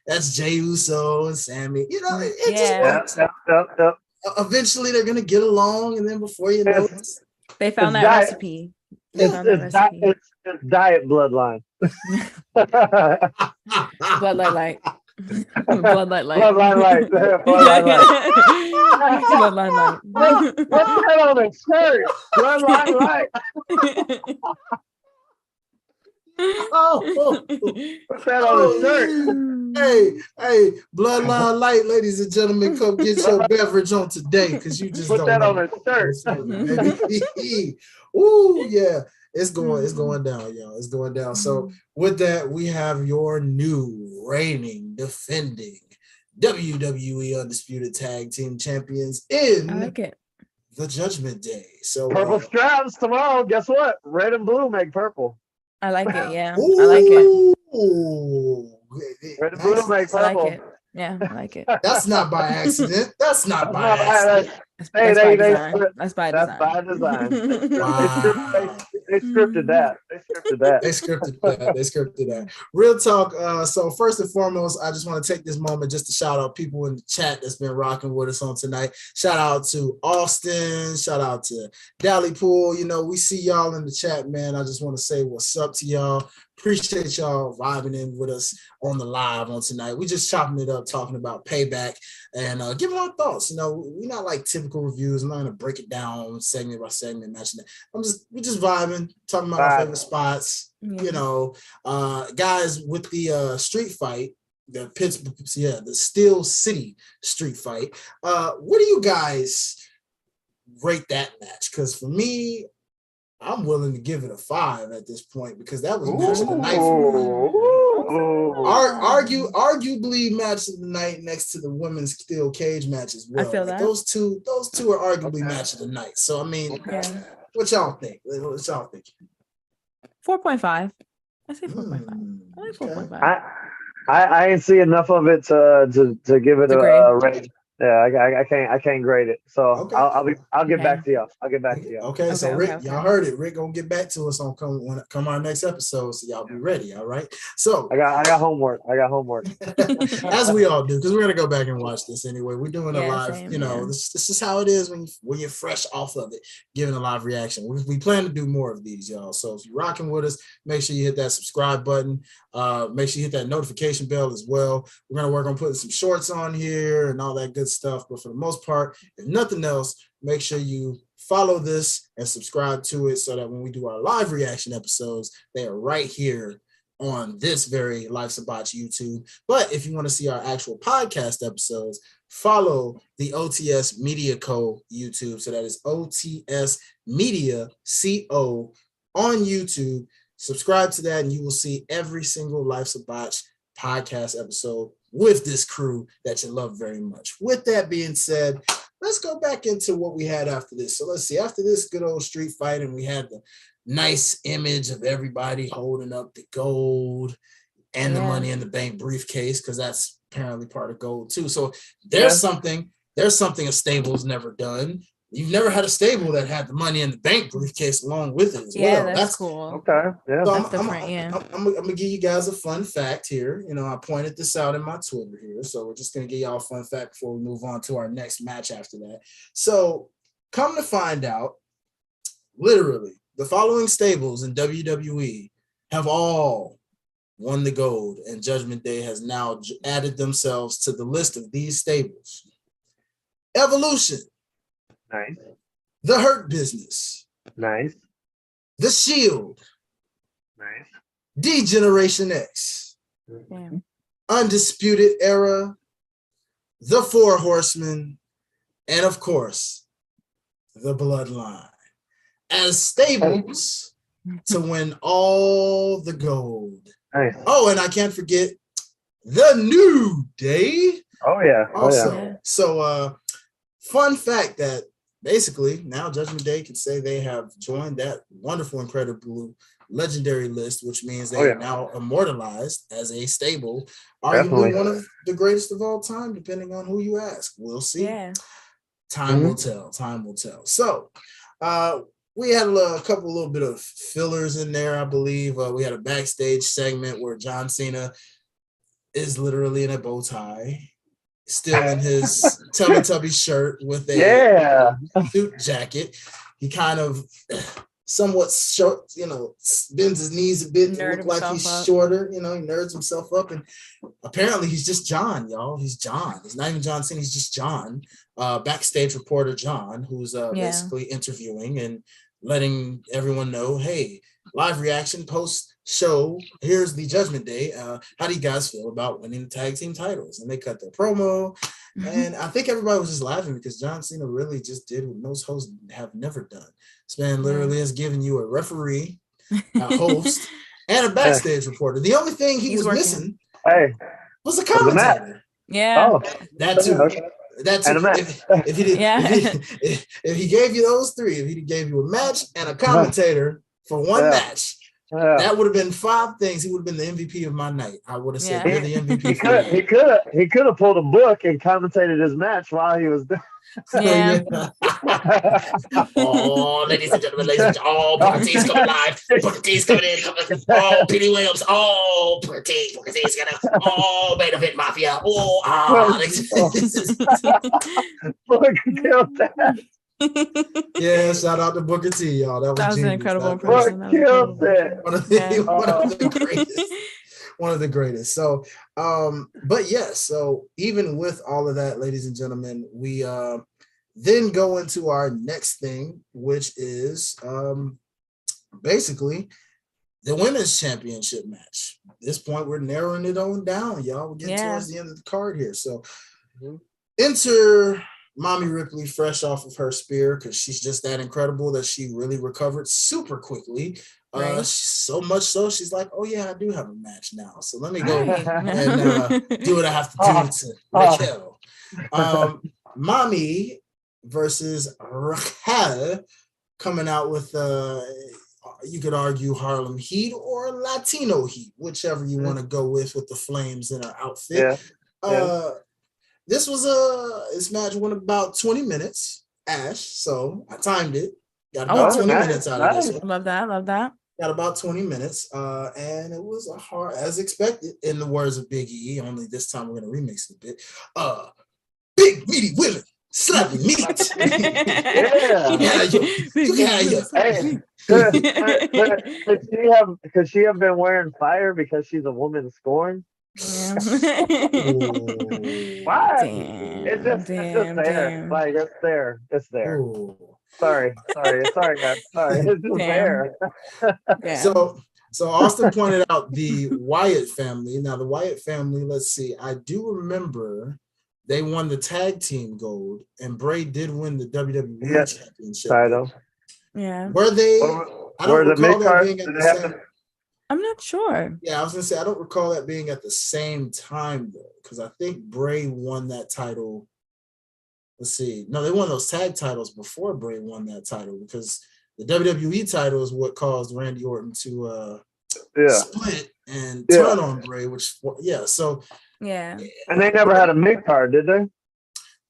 that's Jey Uso and Sammy. It just works. Eventually they're going to get along, and then before you know it, they found that recipe. It's diet bloodline. Bloodline light. Bloodlight light. Bloodline light. Bloodline light. Bloodline light. What's that on the shirt? Bloodline light. Oh, What's that on the shirt? hey, Bloodline Light, ladies and gentlemen, come get your beverage on today because you just Put don't that know. on the shirt. Ooh, yeah. It's going down, y'all. It's going down. So with that, we have your new reigning, defending WWE Undisputed Tag Team Champions in I like it. the Judgment Day. So Purple straps tomorrow. Guess what? Red and blue make purple. I like it. Yeah, I like it. Red and blue make I like purple. it. Yeah, I like it. That's not by accident. That's not by accident. That's by design. That's by That's by design. Wow. They scripted that. They scripted that. Real talk. So first and foremost, I just want to take this moment just to shout out people in the chat that's been rocking with us on tonight. Shout out to Austin. Shout out to Dallypool. You know, we see y'all in the chat, man. I just want to say what's up to y'all. Appreciate y'all vibing in with us on the live on tonight. We just chopping it up, talking about Payback and giving our thoughts. You know, we're not like typical reviews. I'm not gonna break it down segment by segment, matching it. We're just vibing, talking about our favorite spots. You know, guys with the street fight, the Steel City street fight. What do you guys rate that match? Because for me, I'm willing to give it a 5 at this point because that was match of the night for me. Arguably match of the night next to the women's steel cage match as well. I feel that. Those two are arguably match of the night. So I mean, what y'all think? 4.5. I say 4.5. I like 4.5. I ain't see enough of it to give it a rating. Yeah, I can't grade it. So I'll get back to y'all. Okay, so Rick, y'all heard it. Rick gonna get back to us on come our next episode. So y'all be ready. All right. So I got homework. As we all do, because we're gonna go back and watch this anyway. We're doing a live. Same, this is how it is when you're fresh off of it, giving a live reaction. We plan to do more of these, y'all. So if you're rocking with us, make sure you hit that subscribe button. Make sure you hit that notification bell as well. We're gonna work on putting some shorts on here and all that good stuff, but for the most part, if nothing else, make sure you follow this and subscribe to it so that when we do our live reaction episodes, they are right here on this very Life's a Botch YouTube. But if you want to see our actual podcast episodes, follow the OTS Media Co. YouTube. So that is OTS Media CO on YouTube. Subscribe to that and you will see every single Life's a Botch podcast episode with this crew that you love very much. With that being said, let's go back into what we had after this. So let's see, after this good old street fight, and we had the nice image of everybody holding up the gold and the Money in the Bank briefcase, because that's apparently part of gold too. So there's something a stable's never done. You've never had a stable that had the Money in the Bank briefcase along with it as well. That's cool. Okay. Yeah. So that's different, I'm gonna give you guys a fun fact here. You know, I pointed this out in my Twitter here. So we're just gonna give y'all a fun fact before we move on to our next match after that. So come to find out, literally, the following stables in WWE have all won the gold, and Judgment Day has now added themselves to the list of these stables. Evolution. Nice. The Hurt Business. Nice. The Shield. Nice. D-Generation X. Damn. Undisputed Era. The Four Horsemen. And of course, the Bloodline. As stables to win all the gold. Nice. Oh, and I can't forget the New Day. Oh yeah. Also, so fun fact that basically now Judgment Day can say they have joined that wonderful, incredible, legendary list, which means they are now immortalized as a stable, arguably one of the greatest of all time, depending on who you ask. We'll see. Yeah. Time will tell. Time will tell. So we had a little bit of fillers in there, I believe. We had a backstage segment where John Cena is literally in a bow tie, still in his Teletubby shirt with a suit jacket. He kind of somewhat short, bends his knees a bit to Nerd look like he's himself up. shorter. He nerds himself up, and apparently he's just John, y'all. He's John. He's not even John Cena. He's just John. Backstage reporter John, who's basically interviewing and letting everyone know, hey, live reaction post show. Here's the Judgment Day. How do you guys feel about winning the tag team titles? And they cut their promo. And I think everybody was just laughing because John Cena really just did what most hosts have never done. This man literally has given you a referee, a host, and a backstage reporter. The only thing he was missing was a commentator. Yeah. That too. That's if he gave you those three, if he gave you a match and a commentator for one match, that would have been 5 things. He would have been the MVP of my night. I would have said, "You're the MVP." He could have pulled a book and commentated his match while he was there. Yeah. Oh, ladies and gentlemen, all Booker T's coming live. Booker T's coming in. Oh, Petey Williams. Oh, Booker T's gonna. Oh, main event mafia. Booker killed that. Yeah, shout out to Booker T, y'all. That was an incredible impression. Killed it. One of the greatest. So, but yes, so even with all of that, ladies and gentlemen, we then go into our next thing, which is basically the women's championship match. At this point, we're narrowing it on down, y'all. We're getting towards the end of the card here. So enter Mommy Ripley fresh off of her spear because she's just that incredible that she really recovered super quickly. So much so she's like, oh yeah, I do have a match now. So let me go and do what I have to do to Raquel. Mommy versus Raquel coming out with you could argue Harlem Heat or Latino Heat, whichever you want to go with the flames in her outfit. This match went about 20 minutes, Ash. So I timed it. Got about 20 minutes out of this one. Love that. Got about 20 minutes. And it was a hard, as expected, in the words of Big E, only this time we're going to remix it a bit. Big meaty women slapping meat. You can have your. Could she have been wearing fire because she's a woman scorned? Yeah. Why? Damn, It's just there. damn. Like it's there. It's there. Ooh. Sorry, guys. Sorry. It's just there. So Austin pointed out the Wyatt family. Now the Wyatt family, let's see. I do remember they won the tag team gold, and Bray did win the WWE championship title. Yeah. Were they? I don't recall that being at the same. I'm not sure. Yeah, I was gonna say I don't recall that being at the same time though, because I think Bray won that title. Let's see. No, they won those tag titles before Bray won that title because the WWE title is what caused Randy Orton to split and turn on Bray, And they never had a mid-card, did they?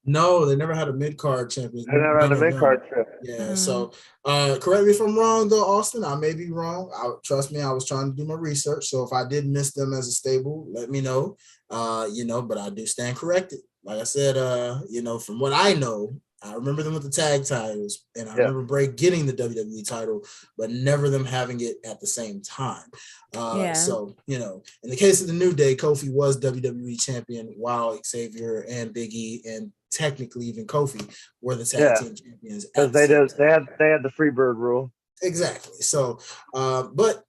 No, they never had a mid-card champion. They never had a mid-card trip. Yeah, so correct me if I'm wrong though, Austin. I may be wrong. Trust me, I was trying to do my research. So if I did miss them as a stable, let me know. But I do stand corrected. Like I said, from what I know, I remember them with the tag titles, and I remember Bray getting the WWE title, but never them having it at the same time. So, in the case of the New Day, Kofi was WWE champion while Xavier and Big E and technically even Kofi were the tag team champions. Because they had the Freebird rule. Exactly. So, but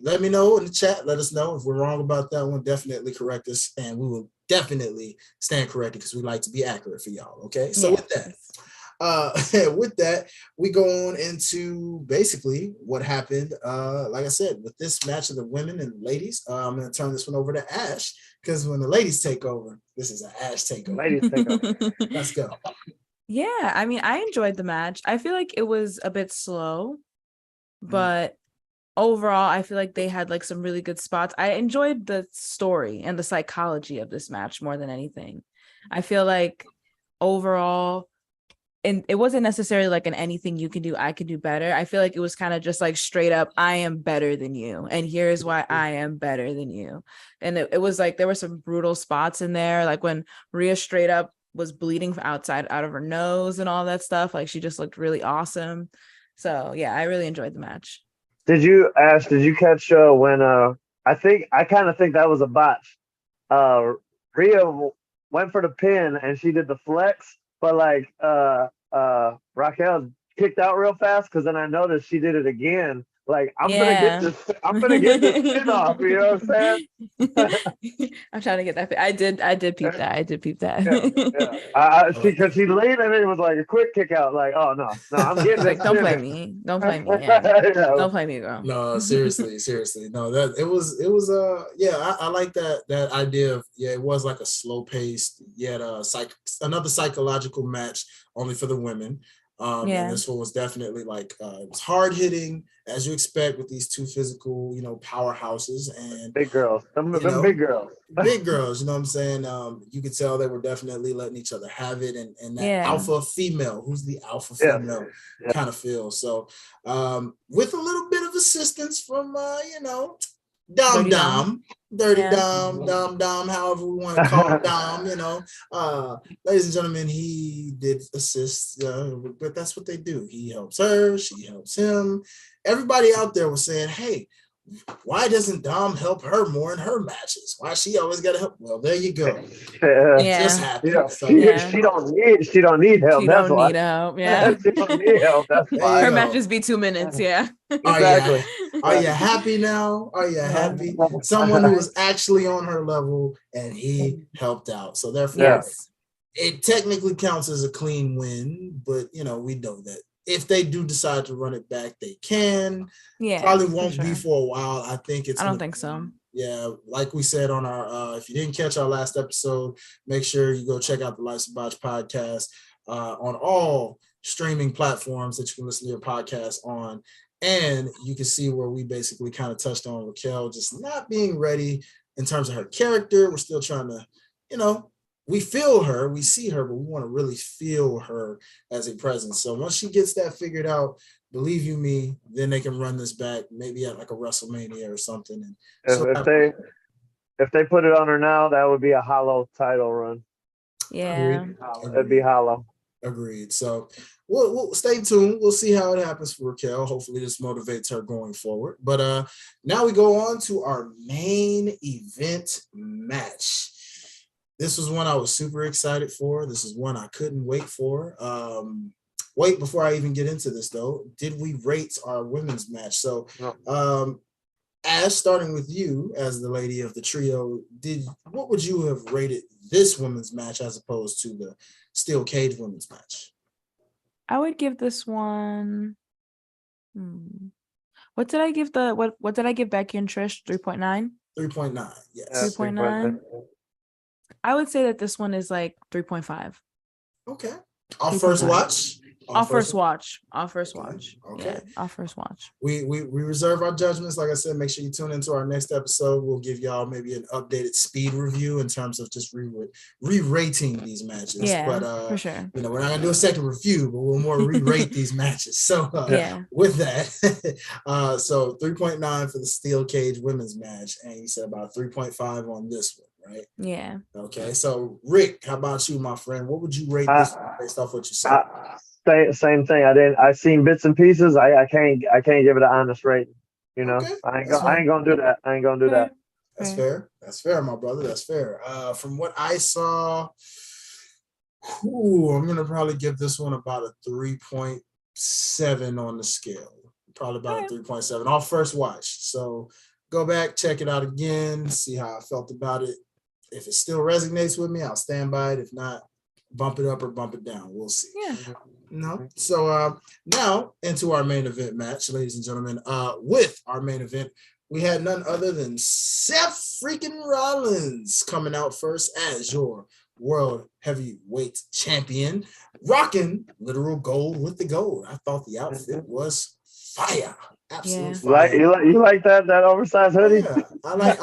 let me know in the chat. Let us know if we're wrong about that one. Definitely correct us, and we will definitely stand corrected because we like to be accurate for y'all. Okay. So with that, we go on into basically what happened. Like I said, with this match of the women and ladies, I'm going to turn this one over to Ash because when the ladies take over, this is an Ash takeover. Ladies take over. Let's go. Yeah, I mean, I enjoyed the match. I feel like it was a bit slow, but overall, I feel like they had like some really good spots. I enjoyed the story and the psychology of this match more than anything. I feel like overall, and it wasn't necessarily like an anything you can do, I can do better. I feel like it was kind of just like straight up, I am better than you. And here's why I am better than you. And it was like, there were some brutal spots in there. Like when Rhea straight up was bleeding out of her nose and all that stuff. Like she just looked really awesome. So yeah, I really enjoyed the match. Did you catch when I kind of think that was a botch. Rhea went for the pin and she did the flex, but like Raquel kicked out real fast because then I noticed she did it again. Like I'm gonna get this pin off. You know what I'm saying? I'm trying to get that. I did peep that. I did peep that. Because she leaned and it was like a quick kick out. Like, oh no, I'm getting like, this. don't play me. Don't play me. Yeah. Don't play me, girl. No, seriously. No, that it was yeah, I like that idea of it was like a slow paced, yet another psychological match only for the women. And this one was definitely like it was hard hitting as you expect with these two physical, powerhouses and big girls. Them big girls. Big girls, you know what I'm saying? You could tell they were definitely letting each other have it and that alpha female, who's the alpha female kind of feel. So with a little bit of assistance from Dirty Dom, however we want to call Dom, ladies and gentlemen, he did assist, but that's what they do. He helps her, she helps him. Everybody out there was saying, hey, why doesn't Dom help her more in her matches? Why she always got to help? Well, there you go. Just happened. Yeah. So, she don't need help. She don't need help. Yeah. She don't need help. That's why. Her matches be 2 minutes. Yeah. Exactly. Are you happy now? Are you happy? Someone who was actually on her level and he helped out. So therefore, it technically counts as a clean win, but we know that if they do decide to run it back, they can. Yeah, probably won't be for a while. I don't think so. Yeah, like we said on our, if you didn't catch our last episode, make sure you go check out the Life's a Botch podcast on all streaming platforms that you can listen to your podcast on. And you can see where we basically kind of touched on Raquel just not being ready in terms of her character. We're still trying to, we feel her, we see her, but we want to really feel her as a presence. So once she gets that figured out, believe you me, then they can run this back, maybe at like a WrestleMania or something. And if they put it on her now, that would be a hollow title run. Yeah, it'd be hollow. Agreed. So we'll stay tuned. We'll see how it happens for Raquel. Hopefully this motivates her going forward. But now we go on to our main event match. This was one I was super excited for. This is one I couldn't wait for. Wait, before I even get into this though, did we rate our women's match? So Ash, starting with you as the lady of the trio, what would you have rated this women's match as opposed to the steel cage women's match? I would give this one. What did I give what did I give Becky and Trish? 3.9? 3.9, yes. 3.9. I would say that this one is like 3.5. Okay. Our first watch. Our first watch. Okay. Yeah, our first watch. We reserve our judgments. Like I said, make sure you tune into our next episode. We'll give y'all maybe an updated speed review in terms of just re-rating these matches. Yeah, but for sure. We're not gonna do a second review, but we'll more re-rate these matches. So with that, so 3.9 for the steel cage women's match, and you said about 3.5 on this one. Right. Yeah. Okay. So Rick, how about you, my friend? What would you rate this based off what you said? Same thing. I seen bits and pieces. I can't give it an honest rating. Okay. I ain't gonna do that. I ain't gonna do that. That's fair. That's fair, my brother. That's fair. From what I saw, I'm gonna probably give this one about a 3.7 on the scale. Probably about a 3.7 off first watch. So go back, check it out again, see how I felt about it. If it still resonates with me, I'll stand by it. If not, bump it up or bump it down. We'll see. Yeah. No. So now into our main event match, ladies and gentlemen. With our main event, we had none other than Seth freaking Rollins coming out first as your world heavyweight champion, rocking literal gold with the gold. I thought the outfit was fire. Absolutely fire. You like that oversized hoodie? Yeah. I like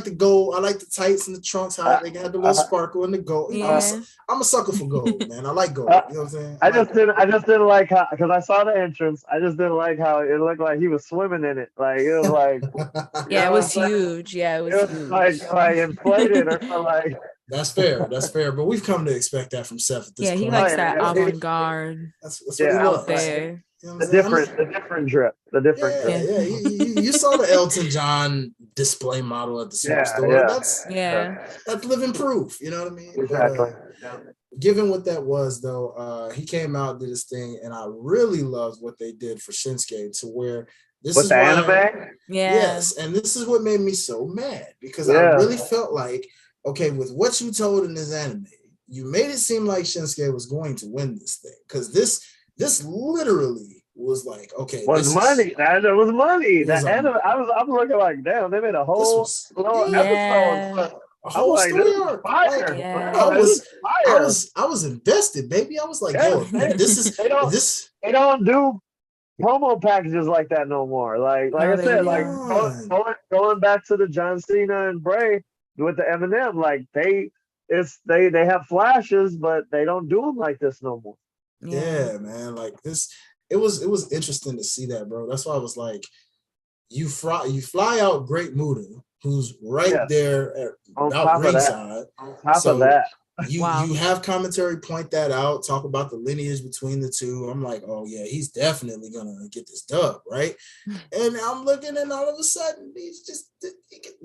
the gold. I like the tights and the trunks. How they got the little sparkle and the gold. I'm a sucker for gold, man. I like gold. You know what I'm saying? I just didn't like how, because I saw the entrance. I just didn't like how it looked like he was swimming in it. Like it was like yeah, it was huge. Yeah, it was huge. like inflated or like. That's fair. That's fair. But we've come to expect that from Seth at this point. He likes that avant-garde. That's what he loves. There. You know what The I'm saying? different drip. The different Yeah, drip. yeah. You saw the Elton John display model at the superstore. That's living proof. You know what I mean? Exactly. Given what that was, though, he came out, did his thing, and I really loved what they did for Shinsuke to where this With is the why. anime? Yes, and this is what made me so mad because I really felt like, okay, with what you told in this anime, you made it seem like Shinsuke was going to win this thing because this literally was like, okay, was money. That was money. That anime, I'm looking like, damn, they made a whole episode. A whole like, story arc. Fire. Like, I was invested, baby. I was like, yo, they don't do promo packages like that no more. Like I said, like going back to the John Cena and Bray with the Eminem, like they have flashes, but they don't do them like this no more. Yeah, man. Like this, it was interesting to see that, bro. That's why I was like, you fly out Great Muta, who's right there at about ringside. On top of that. You have commentary point that out, talk about the lineage between the two. I'm like, oh yeah, he's definitely gonna get this dub, right? And I'm looking, and all of a sudden, he's just.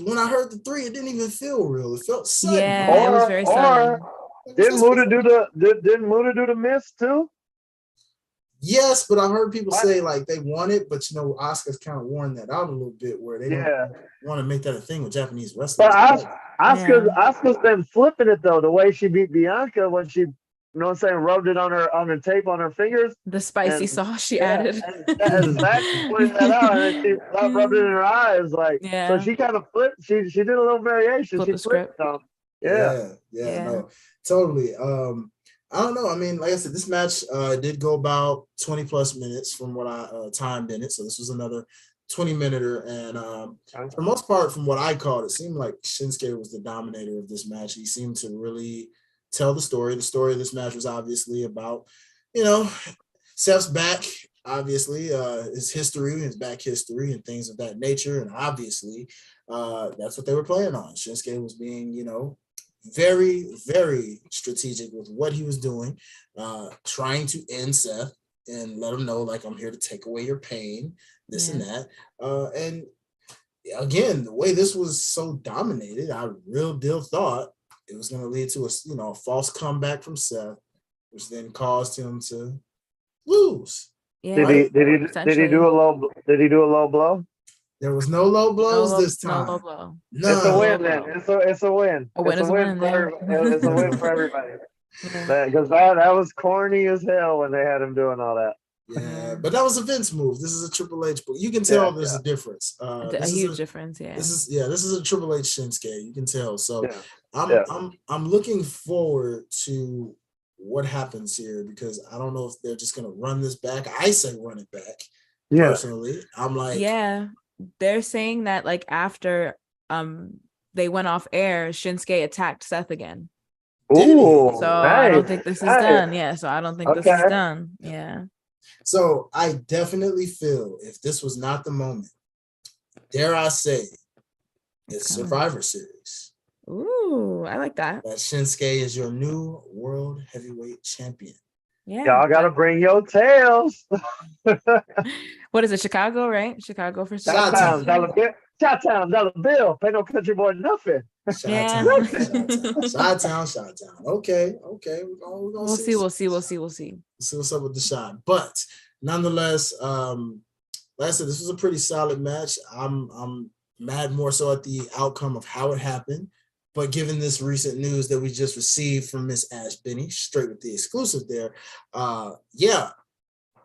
When I heard the 3, it didn't even feel real. It felt sudden. Yeah, it was very sudden. Didn't Muta do the miss too? Yes, but I heard people say like they want it, but you know, Asuka's kind of worn that out a little bit where they don't want to make that a thing with Japanese wrestlers. But Asuka's been flipping it though, the way she beat Bianca when she, you know what I'm saying, rubbed it on her tape on her fingers. The spicy sauce she added. Exactly, pointed that out, and she rubbed it in her eyes, like so she kind of flipped. She did a little variation. She flipped them. No, totally. I don't know. I mean, like I said, this match did go about 20 plus minutes from what I timed in it. So this was another 20-minute, and for the most part, from what I called, it seemed like Shinsuke was the dominator of this match. He seemed to really tell the story. The story of this match was obviously about, you know, Seth's back, obviously, his history, his back history, and things of that nature. And obviously, that's what they were playing on. Shinsuke was being, you know, very, very strategic with what he was doing, trying to end Seth and let him know, like, I'm here to take away your pain, this and that. And again, the way this was so dominated, I real deal thought it was going to lead to a false comeback from Seth, which then caused him to lose. Yeah. Did he do a low blow? There was no low blows this time. No low blow. None. It's a win then. It's a win. It's a win for everybody. Because that was corny as hell when they had him doing all that. Yeah, but that was a Vince move. This is a Triple H, but you can tell there's a difference. A huge difference. Yeah. This is a Triple H Shinsuke. You can tell. So I'm looking forward to what happens here because I don't know if they're just gonna run this back. I say run it back. Personally, I'm like, they're saying that like after they went off air, Shinsuke attacked Seth again. Ooh, so I don't think this is done. Yeah, so I don't think this is done. Yeah. So I definitely feel if this was not the moment, dare I say, it's Survivor Series. Ooh, I like that. That Shinsuke is your new world heavyweight champion. Yeah. Y'all gotta bring your tails. What is it? Chicago, right? Chicago for Chi-Town, dollar bill. Pay no country boy nothing. Chi-Town. Okay. We'll see. We'll see what's up with the shot. But nonetheless, like I said, this was a pretty solid match. I'm mad more so at the outcome of how it happened. But given this recent news that we just received from Miss Ash Benny, straight with the exclusive there,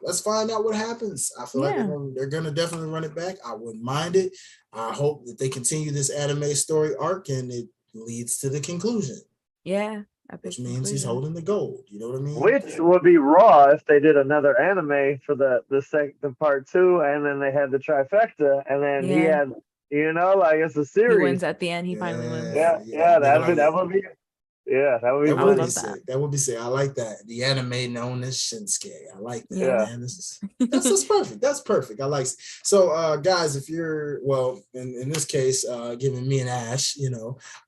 let's find out what happens. I feel like they're going to definitely run it back. I wouldn't mind it. I hope that they continue this anime story arc and it leads to the conclusion. Yeah. Which means he's holding the gold. You know what I mean? Which would be raw if they did another anime for the second part 2, and then they had the trifecta, and then he had, you know, like it's a series. He wins at the end. He finally wins. That would be. Yeah, that would be sick. That would be sick. I like that. The anime known as Shinsuke. I like that, man. That's perfect. That's perfect. I like it. So guys, if you're in this case, giving me an Ash,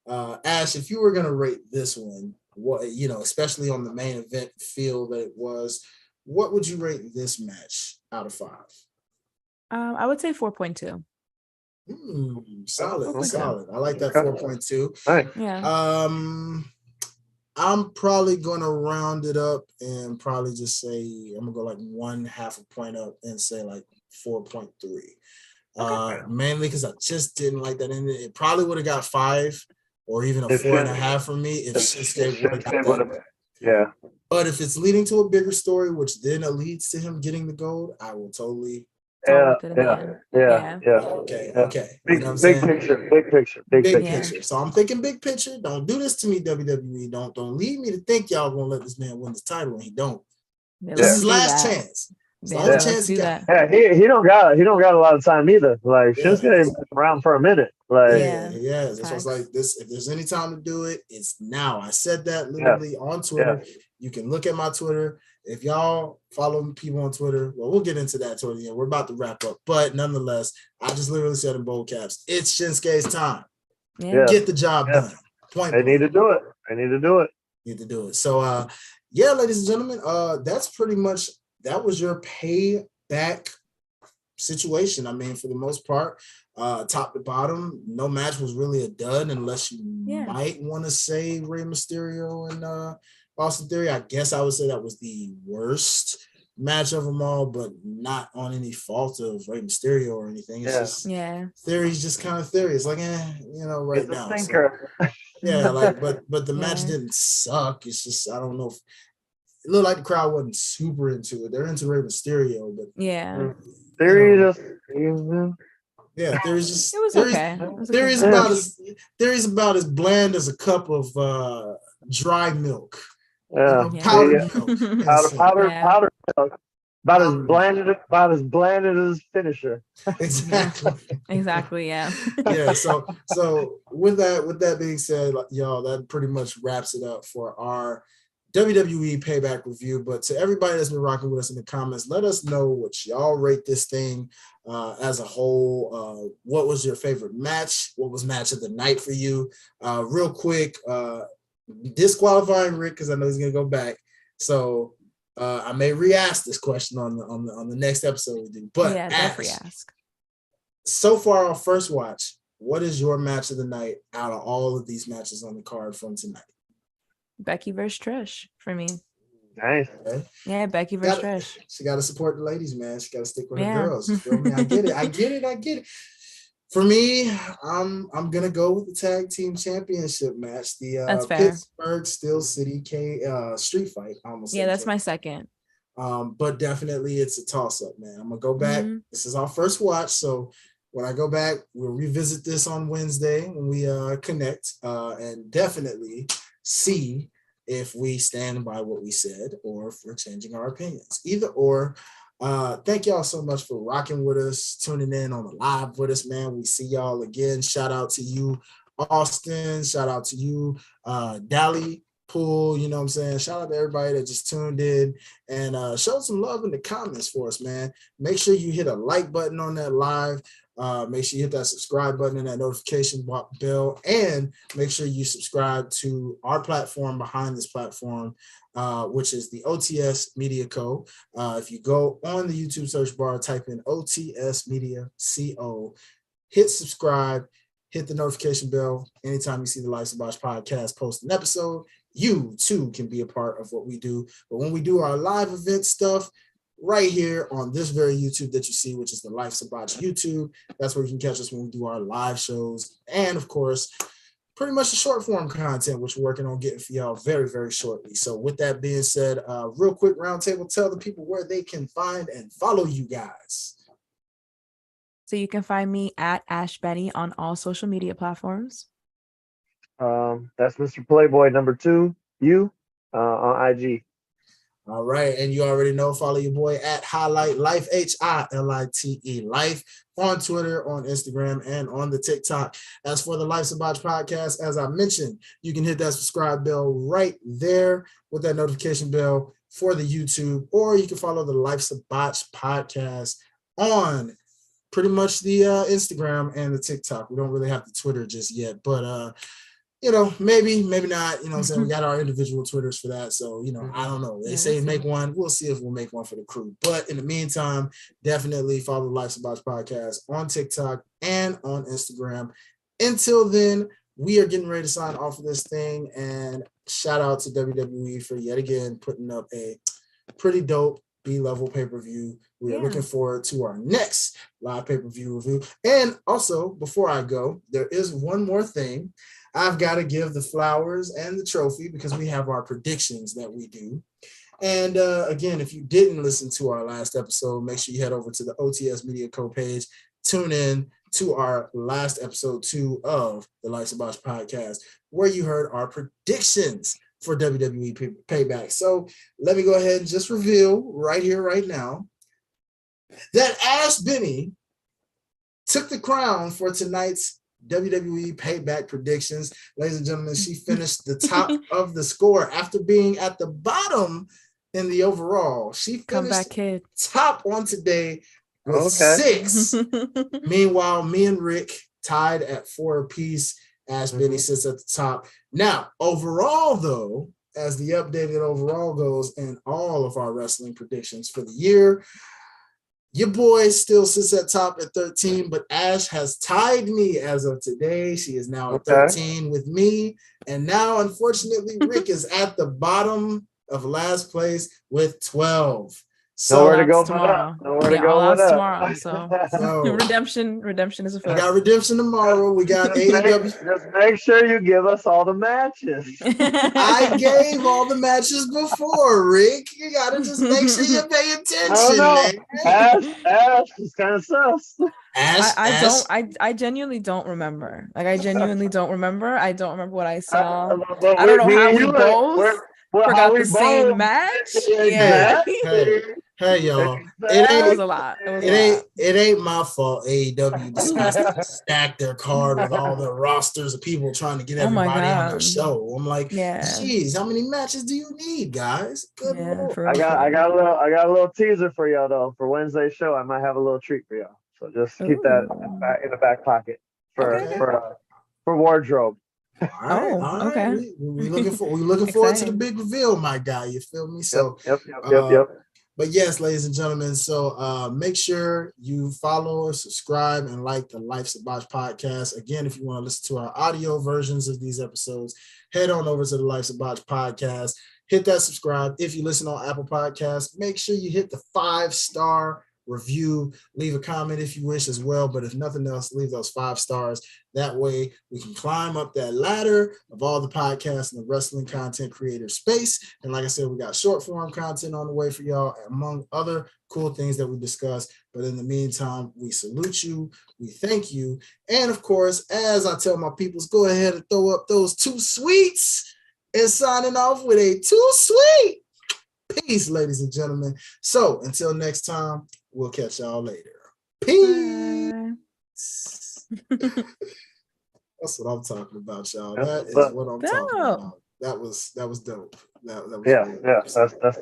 Ash, if you were gonna rate this one, what especially on the main event feel that it was, what would you rate this match out of 5? I would say 4.2. Solid, 4.2. solid. I like that 4.2. Right. Yeah. I'm probably gonna round it up and probably just say I'm gonna go like 1/2 a point up and say like 4.3. Mainly because I just didn't like that ending. It probably would have got 5 or even a 4.5 from me if Shinsuke would have got that. Yeah. But if it's leading to a bigger story, which then it leads to him getting the gold, I will totally. Yeah. Yeah. Okay. Big, You know what I'm big saying? picture. Big picture. picture. So I'm thinking big picture. Don't do this to me, WWE. Don't lead me to think y'all gonna let this man win this title when he don't. This is his last chance. It's the only chance he got. Yeah, he don't got a lot of time either. Like Shinsuke ain't been around for a minute. Like yeah. That's why it's like this. If there's any time to do it, it's now. I said that literally on Twitter. Yeah. You can look at my Twitter. If y'all follow people on Twitter, well, we'll get into that toward the end. We're about to wrap up, but nonetheless, I just literally said in bold caps, it's Shinsuke's time. Yeah. Get the job done. They need to do it. Need to do it. So yeah, ladies and gentlemen, that's pretty much that was your payback situation. I mean, for the most part, top to bottom, no match was really a dud unless you might want to say Rey Mysterio and Austin Theory. I guess I would say that was the worst match of them all, but not on any fault of Rey Mysterio or anything. It's just Theory's just kind of Theory. It's like, right it's now. So, but the match didn't suck. It's just I don't know if it looked like the crowd wasn't super into it. They're into Rey Mysterio, but Theory just Theory's just it was okay. Theory's about as bland as a cup of dry milk. Powdered milk. Powdered milk. About as bland as his finisher. Exactly. Yeah. So with that being said, y'all, that pretty much wraps it up for our WWE Payback review. But to everybody that's been rocking with us in the comments, let us know what y'all rate this thing as a whole. What was your favorite match? What was match of the night for you? Real quick, disqualifying Rick because I know he's gonna go back. So I may re-ask this question on the next episode we do. But definitely ask. So far on first watch, what is your match of the night out of all of these matches on the card from tonight? Becky versus Trish for me. Nice. Okay. Yeah, Becky versus Trish. She got to support the ladies, man. She got to stick with her girls. You feel me? I get it. For me, I'm gonna go with the tag team championship match, the Pittsburgh Steel City street fight. That's my second. But definitely it's a toss-up, man. I'm gonna go back. This is our first watch, so when I go back, we'll revisit this on Wednesday when we connect and definitely see if we stand by what we said or if we're changing our opinions. Either or. Thank y'all so much for rocking with us, tuning in on the live with us, man. We see y'all again. Shout out to you, Austin. Shout out to you, Dally Pool. You know what I'm saying? Shout out to everybody that just tuned in and showed some love in the comments for us, man. Make sure you hit a like button on that live. Make sure you hit that subscribe button and that notification bell, and make sure you subscribe to our platform behind this platform, which is the OTS Media Co. If you go on the YouTube search bar, type in OTS Media Co, hit subscribe, hit the notification bell. Anytime you see the Life's a Botch podcast post an episode, you too can be a part of what we do. But when we do our live event stuff, right here on this very YouTube that you see, which is the Life's a Botch YouTube, that's where you can catch us when we do our live shows. And of course, pretty much the short form content, which we're working on getting for y'all very, very shortly. So with that being said, real quick roundtable, tell the people where they can find and follow you guys. So you can find me at Ash Benny on all social media platforms. That's Mr. Playboy #2, on IG. All right. And you already know, follow your boy at Highlight Life, HILITE Life, on Twitter, on Instagram, and on the TikTok. As for the Life's a Botch podcast, as I mentioned, you can hit that subscribe bell right there with that notification bell for the YouTube, or you can follow the Life's a Botch podcast on pretty much the Instagram and the TikTok. We don't really have the Twitter just yet, but maybe not. You know what I'm saying? We got our individual Twitters for that. So, I don't know. They say make one. We'll see if we'll make one for the crew. But in the meantime, definitely follow the Life's a Botch podcast on TikTok and on Instagram. Until then, we are getting ready to sign off of this thing. And shout out to WWE for yet again putting up a pretty dope B-level pay-per-view. We are looking forward to our next live pay-per-view review. And also, before I go, there is one more thing. I've got to give the flowers and the trophy because we have our predictions that we do. And again, if you didn't listen to our last episode, make sure you head over to the OTS Media Co page, tune in to our last episode 2 of the Life's a Botch podcast, where you heard our predictions for WWE Payback. So let me go ahead and just reveal right here, right now, that Ash Benny took the crown for tonight's WWE Payback predictions. Ladies and gentlemen, she finished the top of the score after being at the bottom in the overall. She finished top on today with 6. Meanwhile, me and Rick tied at 4 apiece. Ash Benny sits at the top. Now, overall, though, as the updated overall goes in all of our wrestling predictions for the year, your boy still sits at top at 13, but Ash has tied me as of today. She is now at 13 with me. And now, unfortunately, Rick is at the bottom of last place with 12. So nowhere to go tomorrow. Nowhere to go all tomorrow. So redemption is a fact. We got redemption tomorrow. We got AEW. Just make sure you give us all the matches. I gave all the matches before, Rick. You gotta just make sure you pay attention, man. Ash is kind of sus. I genuinely don't remember. I genuinely don't remember. I don't remember what I saw. I don't know how we both forgot the same match. Yeah. Hey, y'all. It was a lot. It ain't my fault. AEW decided to stack their card with all the rosters of people trying to get everybody on their show. I'm like, geez, how many matches do you need, guys? Good Lord. I got a little teaser for y'all though. For Wednesday's show, I might have a little treat for y'all. So just keep that in the back pocket for wardrobe. All right. Okay. We looking forward to the big reveal, my guy. You feel me? So Yep. But yes, ladies and gentlemen, so make sure you follow, subscribe, and like the Life's a Botch podcast. Again, if you want to listen to our audio versions of these episodes, head on over to the Life's a Botch podcast. Hit that subscribe. If you listen on Apple Podcasts, make sure you hit the 5-star review. Leave a comment if you wish as well. But if nothing else, leave those 5 stars. That way we can climb up that ladder of all the podcasts and the wrestling content creator space. And like I said, we got short form content on the way for y'all, among other cool things that we discuss. But in the meantime, we salute you. We thank you. And of course, as I tell my peoples, go ahead and throw up those 2 sweets and signing off with a 2 sweet. Peace, ladies and gentlemen. So until next time, we'll catch y'all later. Peace. That's what I'm talking about, y'all. That is what I'm talking about. That was dope. That was that's